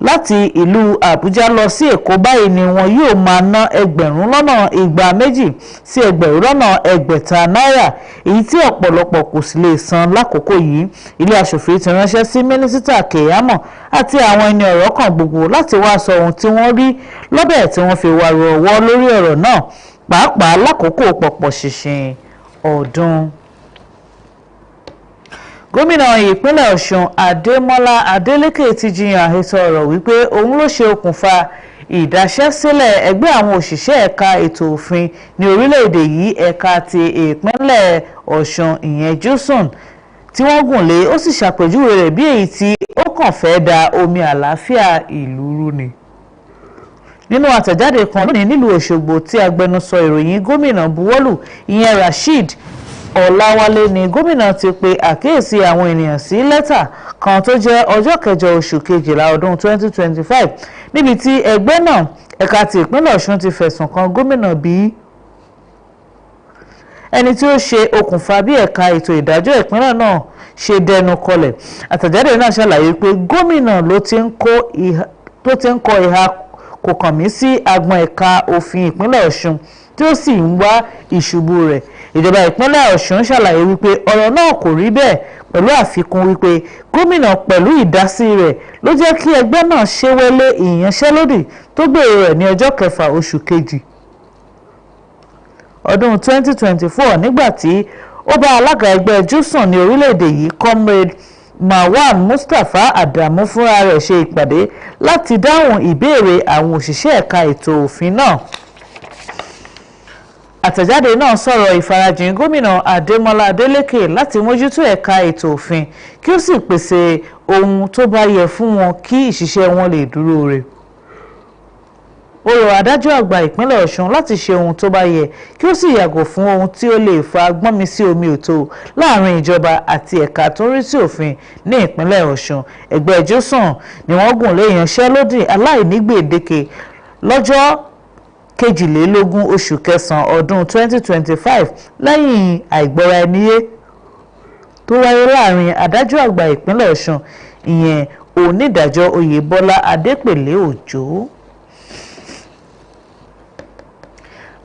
láti ìlú Àbújá lọ sí Èkó báyìí ni wọn yóò máa ná 200 sí 600 náírà, èyí tí ọ̀pọ̀lọpọ̀ kò sì lè san lákòókò yìí. Ilé aṣòfin ti ránṣẹ́ sí mínísítà Keyamo àti àwọn ẹni ọ̀rọ̀ kan gbogbo láti wá sọ ohun tí wọ́n rí lọ́bẹ̀ tí wọ́n fi wàrò ọwọ́ lórí ọ̀rọ̀ náà, pàápàá lákòókò pọ̀pọ̀ ṣìnṣìn ọdún. Gómìnà ìpínlẹ̀ Ọ̀ṣun Adémọ́lá Adélékè ti jiyàn àhesọ ọ̀rọ̀ wípé òun ló ṣe okùnfà ìdáṣẹ́sílẹ̀ ẹgbẹ́ àwọn òṣìṣẹ́ ẹ̀ka ètò òfin ní orílẹ̀-èdè yìí ẹ̀ka ti ìpínlẹ̀ Ọ̀ṣun ìyẹn JUSUN tí wọ́n gùn lé. Ó sì ṣàpèjúwe rẹ̀ bí èyí tí ó kàn fẹ́ da omi àlàáfíà ìlú rú ni. Nínú àtẹ̀jáde kan lónìí nílùú Òṣogbo tí agbẹnusọ ìròyìn gómìnà buwọ́lù ìyẹn Rasheed Ọláwálé ni gómìnà ti pe àkíyèsí àwọn ènìyàn sí lẹ́tà kan tó jẹ́ ọjọ́ 8 oṣù kejìlá ọdún 2025 níbi tí ẹgbẹ́ náà ẹ̀ka ti ìpínlẹ̀ Ọ̀ṣun ti fẹ̀sùn kan gómìnà bí ẹni tí ó ṣe okùnfà bí ẹ̀ka ètò ìdájọ́ ìpínlẹ̀ náà ṣe dẹnu kọlẹ̀. Àtẹ̀jáde náà ṣàlàyé pé gómìnà ló ti ń kọ ìhà kò kàn mí sí agbọn ẹ̀ka òfin ìpínlẹ̀ Ọ̀ṣun tí ó sì ń wá ìṣubú rẹ̀. Ìjọba ìpínlẹ̀ Ọ̀ṣun ṣàlàyé wípé ọ̀rọ̀ náà kò rí bẹ́ẹ̀, pẹ̀lú àfikún wípé gómìnà pẹ̀lú ìdásí rẹ̀ ló jẹ́ kí ẹgbẹ́ náà ṣẹ́wẹ́lé ìyanṣẹ́lódì tó gbèrò rẹ̀ ní ọjọ́ 6 oṣù kejì ọdún 2024 nígbà tí ó bá alága ẹgbẹ́ júsùn ní orílẹ̀-èdè yìí Comrade Marwan Mustapha Adamu fúnra rẹ̀ ṣe ìpàdé láti dáhùn ìbéèrè àwọn òṣìṣẹ́ ẹ̀ka ètò òfin náà. Àtẹ̀jáde náà sọ̀rọ̀ ìfarajìn gómìnà Adémọ́lá Adélékè láti mójútó ẹ̀ka ètò òfin kí ó sì pèsè ohun tó bá yẹ fún wọn kí ìṣiṣẹ́ wọn lè dúró re. Ó rọ̀ adájọ́ àgbà ìpínlẹ̀ Ọ̀ṣun láti ṣe ohun tó bá yẹ kí ó sì yàgò fún ohun tí ó lè fa gbọ́nmi sí omi òtó láàrin ìjọba àti ẹ̀ka tó ń rí sí òfin ní ìpínlẹ̀ Ọ̀ṣun. Ẹgbẹ́ júsùn ni wọ́n gùn lé ìyanṣẹ́lódì aláìní gbèdéke lọ́jọ́ 22 oṣù kẹsàn-án ọdún 2025 lẹ́yìn àìgbọ́ra-ẹniyé tó wáyé láàrin adájọ́ àgbà ìpínlẹ̀ Ọ̀ṣun ìyẹn onídàájọ́ Oyèbọ́lá Adépèlé Òjó.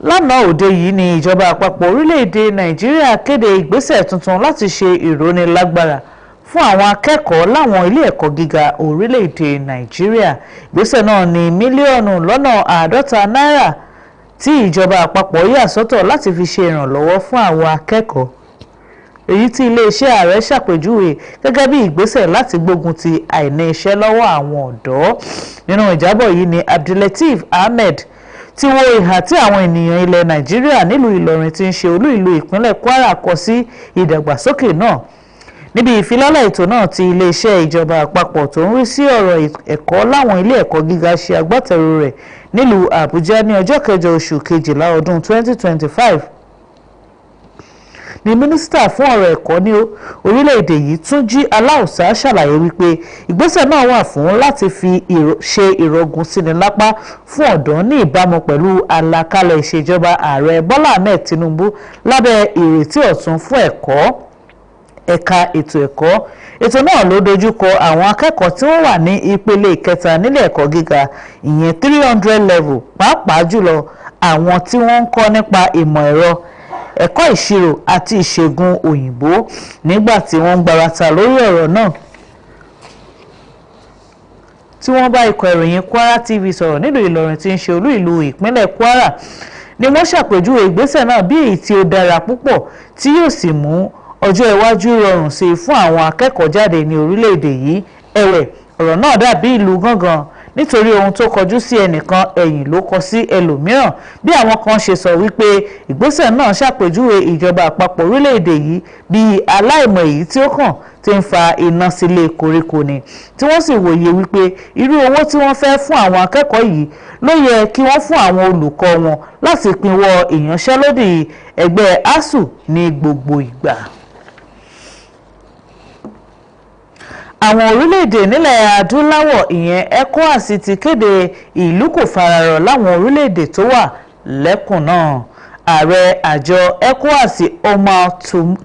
Lánàá òde yìí ni ìjọba àpapọ̀ orílẹ̀-èdè Nàìjíríà kéde ìgbésẹ̀ tuntun láti ṣe ìrónilágbára fún àwọn akẹ́kọ̀ọ́ láwọn ilé ẹ̀kọ́ gíga orílẹ̀-èdè Nàìjíríà. Ìgbésẹ̀ náà ní mílíọ̀nù lọ́nà 50 náírà tí ìjọba àpapọ̀ yà sọ́tọ̀ láti fi ṣe ìrànlọ́wọ́ fún àwọn akẹ́kọ̀ọ́. Èyí tí iléeṣẹ́ ààrẹ ṣàpèjúwe gẹ́gẹ́ bí ìgbésẹ̀ láti gbógun ti àìní iṣẹ́ lọ́wọ́ àwọn ọ̀dọ́. Nínú ìjábọ̀ yìí ni Abdulateef Ahmed tí wo ìhà tí àwọn ènìyàn ilẹ̀ Nàìjíríà nílùú Ìlọrin tí ń ṣe olú ìlú ìpínlẹ̀ Kwara kọ sí ìdàgbàsókè náà. Níbi ìfilọ́lẹ̀ ètò náà tí iléeṣẹ́ ìjọba àpapọ̀ tó ń rí sí ọ̀rọ̀ ẹ̀kọ́ láwọn ilé ẹ̀kọ́ gíga ṣe agbátẹrù rẹ̀ nílùú Àbújá ní ọjọ́ 6 oṣù kejìlá ọdún 2025 ni mínísítà fún ọ̀rọ̀ ẹ̀kọ́ ní orílẹ̀-èdè yìí Túnjí Aláùsá ṣàlàyé wípé ìgbésẹ̀ náà wà fún láti fi ṣe ìrọ̀gùn síni lápá fún ọ̀dọ́ ní ìbámu pẹ̀lú àlàkalẹ̀ ìṣèjọba ààrẹ Bọ́lá Ahmed Tinubu lábẹ́ ìrètí ọ̀tun fún ẹ̀ka ètò ẹ̀kọ́. Ètò náà ló dojúkọ àwọn akẹ́kọ̀ọ́ tí wọ́n wà ní ìpele ìkẹta nílé ẹ̀kọ́ gíga ìyẹn 300 level, pàápàá jùlọ àwọn tí wọ́n ń kọ́ nípa ìmọ̀ ẹ̀rọ, ẹ̀kọ́ ìṣirò àti ìṣègùn òyìnbó. Nígbà tí wọ́n ń gbarata lórí ọ̀rọ̀ náà tí wọ́n bá ikọ̀ ìròyìn Kwara TV sọ̀rọ̀ nílùú Ìlọrin tí ń ṣe olú ìlú ìpínlẹ̀ Kwara ni wọ́n ṣàpèjúwe ìgbésẹ̀ náà bí èyí tí ó dára púpọ̀ tí yóò sì mú ọjọ́ iwájú rọrùn sí fún àwọn akẹ́kọ̀ọ́ jáde ní orílẹ̀-èdè yìí. Ẹ̀wẹ̀, ọ̀rọ̀ náà dàbí ìlú gángan nítorí ohun tó kọjú sí ẹnìkan ẹ̀yìn ló kọ sí ẹlòmíràn. Bí àwọn kan ṣe sọ wípé ìgbésẹ̀ náà ṣàpèjúwe ìjọba àpapọ̀ orílẹ̀-èdè yìí bíi aláìmọ̀ èyí tí ó kàn tí ń fa iná sílé koríko ni, tí wọ́n sì wòye wípé irú owó tí wọ́n fẹ́ fún àwọn akẹ́kọ̀ọ́ yìí ló yẹ kí wọ́n fún àwọn olùkọ́ wọn láti pinwọ́ ìyanṣẹ́lódì ẹgbẹ́ ASUU ní gbogbo ìgbà. Àwọn orílẹ̀-èdè nílẹ̀ adúláwọ̀ ìyẹn ECOWAS ti kéde ìlú kò fararọ̀ láwọn orílẹ̀-èdè tó wà lẹ́kùn náà. Ààrẹ àjọ ECOWAS Omar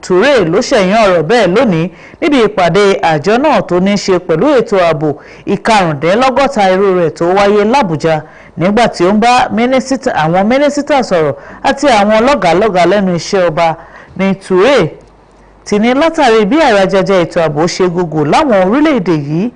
Touré ló ṣẹ̀yìn ọ̀rọ̀ bẹ́ẹ̀ lónìí níbi ìpàdé àjọ náà tó ní ṣe pẹ̀lú ètò ààbò ìkarùndínlọ́gọ́ta irú rẹ̀ tó wáyé l'Àbújá nígbà tí ó ń bá àwọn mínísítà sọ̀rọ̀ àti àwọn lọ́gàálọ́gàá lẹ́nu iṣẹ́ ọba ní Touré ti ní látàrí bí àìrájẹjẹ ètò ààbò ṣe gògò láwọn orílẹ̀-èdè yìí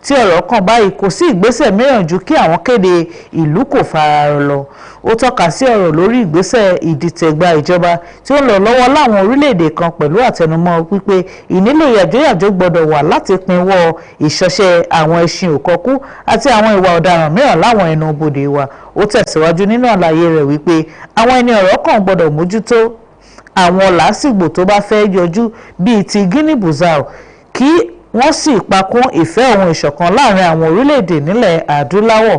tí ọ̀rọ̀ kàn báyìí kò sí ìgbésẹ̀ mìíràn ju kí àwọn kéde ìlú kò fararọ̀ lọ. Ó tọ́ka sí ọ̀rọ̀ lórí ìgbésẹ̀ ìdìtẹ̀gbà ìjọba tí ó ń lọ lọ́wọ́ láwọn orílẹ̀-èdè kan pẹ̀lú àtẹnumọ́ wípé ìnílò yàjóyàjó gbọ́dọ̀ wà láti pinwọ́ ìṣọṣẹ́ àwọn ẹṣin òkọkú àti àwọn ìwà ọ̀daràn mìíràn láwọn ẹnu bodè wa. Ó tẹ̀síwájú nínú àlàyé rẹ̀ wípé àwọn ẹni ọ̀rọ̀ kan gbọ́dọ̀ mójútó àwọn làásìgbò tó bá fẹ́ yọjú bíi ti Guinea-Bissau kí wọ́n sì pakún ìfẹ́ ohun ìṣọ̀kan láàrin àwọn orílẹ̀-èdè nílẹ̀ adúláwọ̀.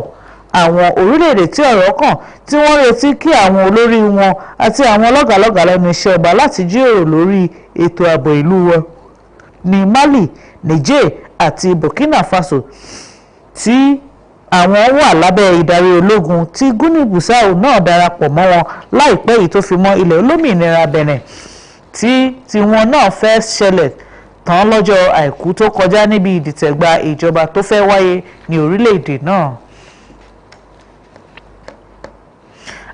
Àwọn orílẹ̀-èdè tí ọ̀rọ̀ kàn tí wọ́n retí kí àwọn olórí wọn àti àwọn lọ́gàálọ́gàá lẹ́nu iṣẹ́ ọba láti jíròrò lórí ètò ààbò ìlú wọn ní Mali, Niger àti Burkina Faso tí àwọn wà lábẹ́ ìdarí ológun tí Guinea Bissau náà darapọ̀ mọ́ wọn láìpẹ́ yìí tó fi mọ́ ilẹ̀ olómìnira Benin tí wọn náà fẹ́ ṣẹlẹ̀ tán lọ́jọ́ àìkú tó kọjá níbi ìdìtẹ̀gbà ìjọba tó fẹ́ wáyé ní orílẹ̀-èdè náà.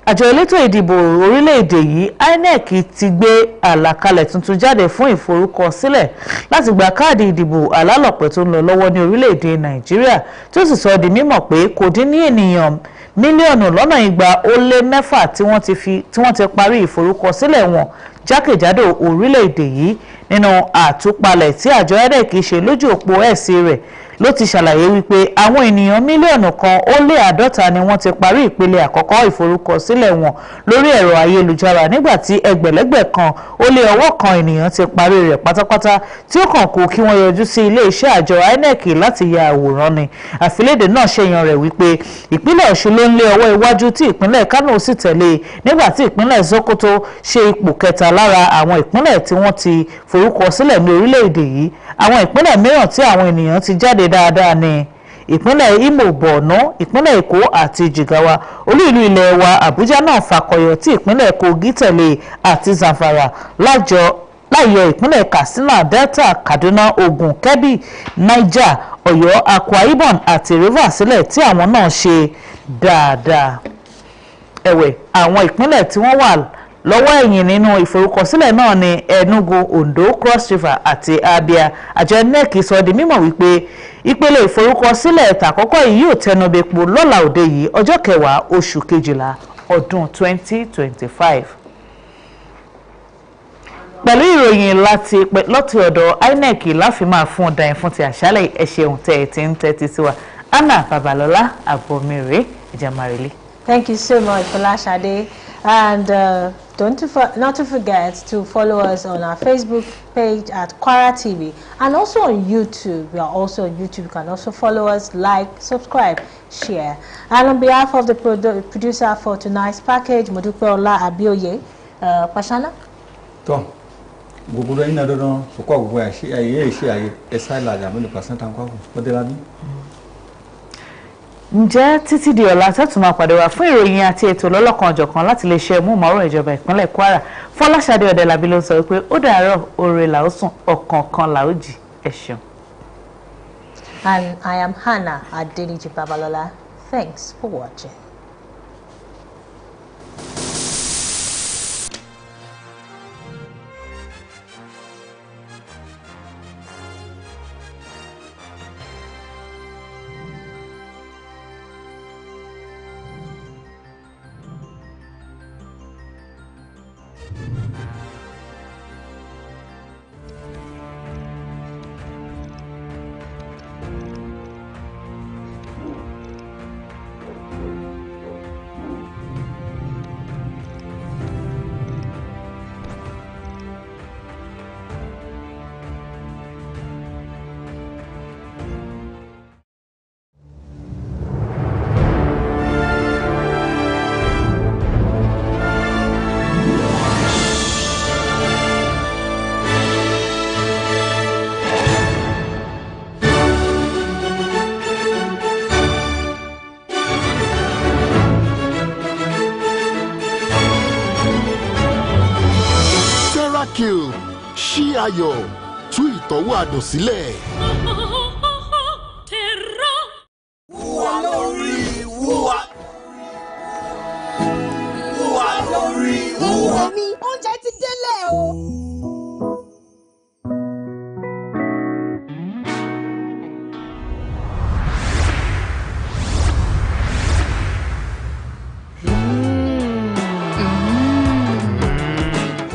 Àjọ elétò ìdìbò orílẹ̀-èdè yìí INEC ti gbé àlàkalẹ̀ tuntun jáde fún ìforúkọsílẹ̀ láti gba káàdì ìdìbò alálọ̀pẹ̀ tó ń lọ lọ́wọ́ ní orílẹ̀-èdè Nàìjíríà tó sì sọ di mímọ̀ pé kò dín ní ènìyàn mílíọ̀nù lọ́nà 206 tí wọ́n ti parí ìforúkọsílẹ̀ wọn jákèjádò orílẹ̀-èdè yìí. Nínú àtúpalẹ̀ tí àjọ INEC ṣe lójú òpó ẹ̀sìn rẹ̀ ló ti ṣàlàyé wípé àwọn ènìyàn mílíọ̀nù 150 ni wọ́n ti parí ìpele àkọ́kọ́ ìforúkọsílẹ̀ wọn lórí ẹ̀rọ ayélujára nígbàtí ẹgbẹ̀lẹ́gbẹ̀ kan ó lé ọwọ́ kan ènìyàn ti parí rẹ̀ pátápátá tí ó kàn kù kí wọ́n yọjú sí ilé-iṣẹ́ àjọ INEC láti ya àwòrán ni. Àfilédè náà ṣèyàn rẹ̀ wípé ìpínlẹ̀ Ọ̀ṣun ló ń lé ọwọ́ iwájú tí ìpínlẹ̀ Kánò sì tẹ̀lé nígbàtí ìpínlẹ̀ Sokoto ṣe ipò kẹta lára àwọn ìpínlẹ̀ tí wọ́n ti forúkọsílẹ̀ ní orílẹ̀-èdè yìí. Àwọn ìpínlẹ̀ mìíràn tí àwọn ènìyàn ti jáde dáadáa ní ìpínlẹ̀ Imo, Borno, ìpínlẹ̀ Èkó àti Jigawa. Olú ìlú ilẹ̀ wa Àbújá náà fakọyọ tí ìpínlẹ̀ Kogi tẹ̀lé àti Zamfara láyọ ìpínlẹ̀ Katsina, Delta, Kaduna, Ogun, Kebbi, Niger, Ọ̀yọ́, Akwa Ibom àti Rivers sílẹ̀ tí àwọn náà ṣe dáadáa. Ẹ̀wẹ̀ àwọn ìpínlẹ̀ tí wọ́n wà lọ́wọ́ ẹ̀yìn nínú ìforúkọsílẹ̀ náà ní Enugu, Ondo, Cross River àti Abia. Àjọ INEC sọ di mímọ̀ wípé ìpele ìforúkọsílẹ̀ tàkọ́kọ́ yìí yóò tẹnubẹ́pọ̀ lọ́la òde yìí ọjọ́ 10 oṣù kejìlá ọdún 2025. Pẹ̀lú ìròyìn láti ọ̀dọ̀ INEC láfi máa fún ọ̀dà ẹ̀fún ti àṣálẹ̀ ẹ ṣeun tẹ́ ẹ ti ń tẹ́tí sí wa. Anna Babalọ́lá Abomire Ejamarele. Thank you so much, Folashade. And not to forget to follow us on our Facebook page at Kwara TV and also on YouTube. We are also on YouTube. You can also follow us, like, subscribe, share. And on behalf of the producer for tonight's package, Modupe Ola Abioye, Pashana. Tom, gbogbo ina dodo sokwa gbogbo ya ṣe aye esa ilaja mo le percent an kwa fún Odelabi. Ǹjẹ́ títí di ọ̀la tẹ́tù máa pàdé wa fún ìròyìn àti ètò lọ́lọ́kan ọ̀jọ̀kan láti lè ṣe móhùnmáwòrán ìjọba ìpínlẹ̀ Kwara. Fọláṣadé Ọ̀dẹ́làbí ló sọ pé ó dàárọ̀ oore là ó sùn ọ̀kọ̀ọ̀kan là ó jí. Ẹ ṣeun. And I am Hannah Adeliji Babalola. Thanks for watching. Ṣí ayọ̀, tú ìtọ́wò àdùn sílẹ̀. Wúwa lórí wúwa. Wúwa lórí wúwa. Mi oúnjẹ ti délẹ̀ o.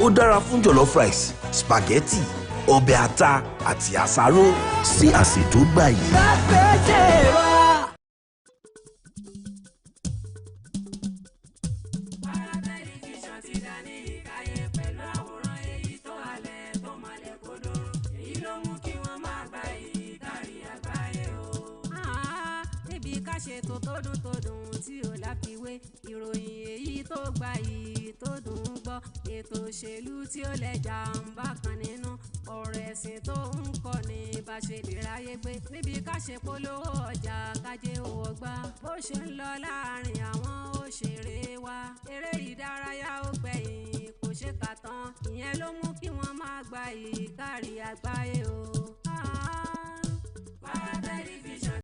Ó dára fún jollof rice, spaghetti, ọbẹ̀ ata àti àsáró sí àsè tó gbàyè. Ṣètò tó dùn tí ò láfiwé ìròyìn èyí tó gbayì tó dùn ún gbọ́ ètò òṣèlú tí ó lẹ́jà ń bá kan nínú ọ̀rọ̀ ẹ̀sìn tó ń kọ́ni bá. bá ṣe lè ráyé gbé níbi ká ṣe polówó ọjà kájé owó gbá bó ṣe ń lọ láàrin àwọn òṣèré wa eré ìdárayá ó gbẹ̀yìn kò ṣe kà tán ìyẹn ló mú kí wọ́n máa gba ìkárí àgbáyé o.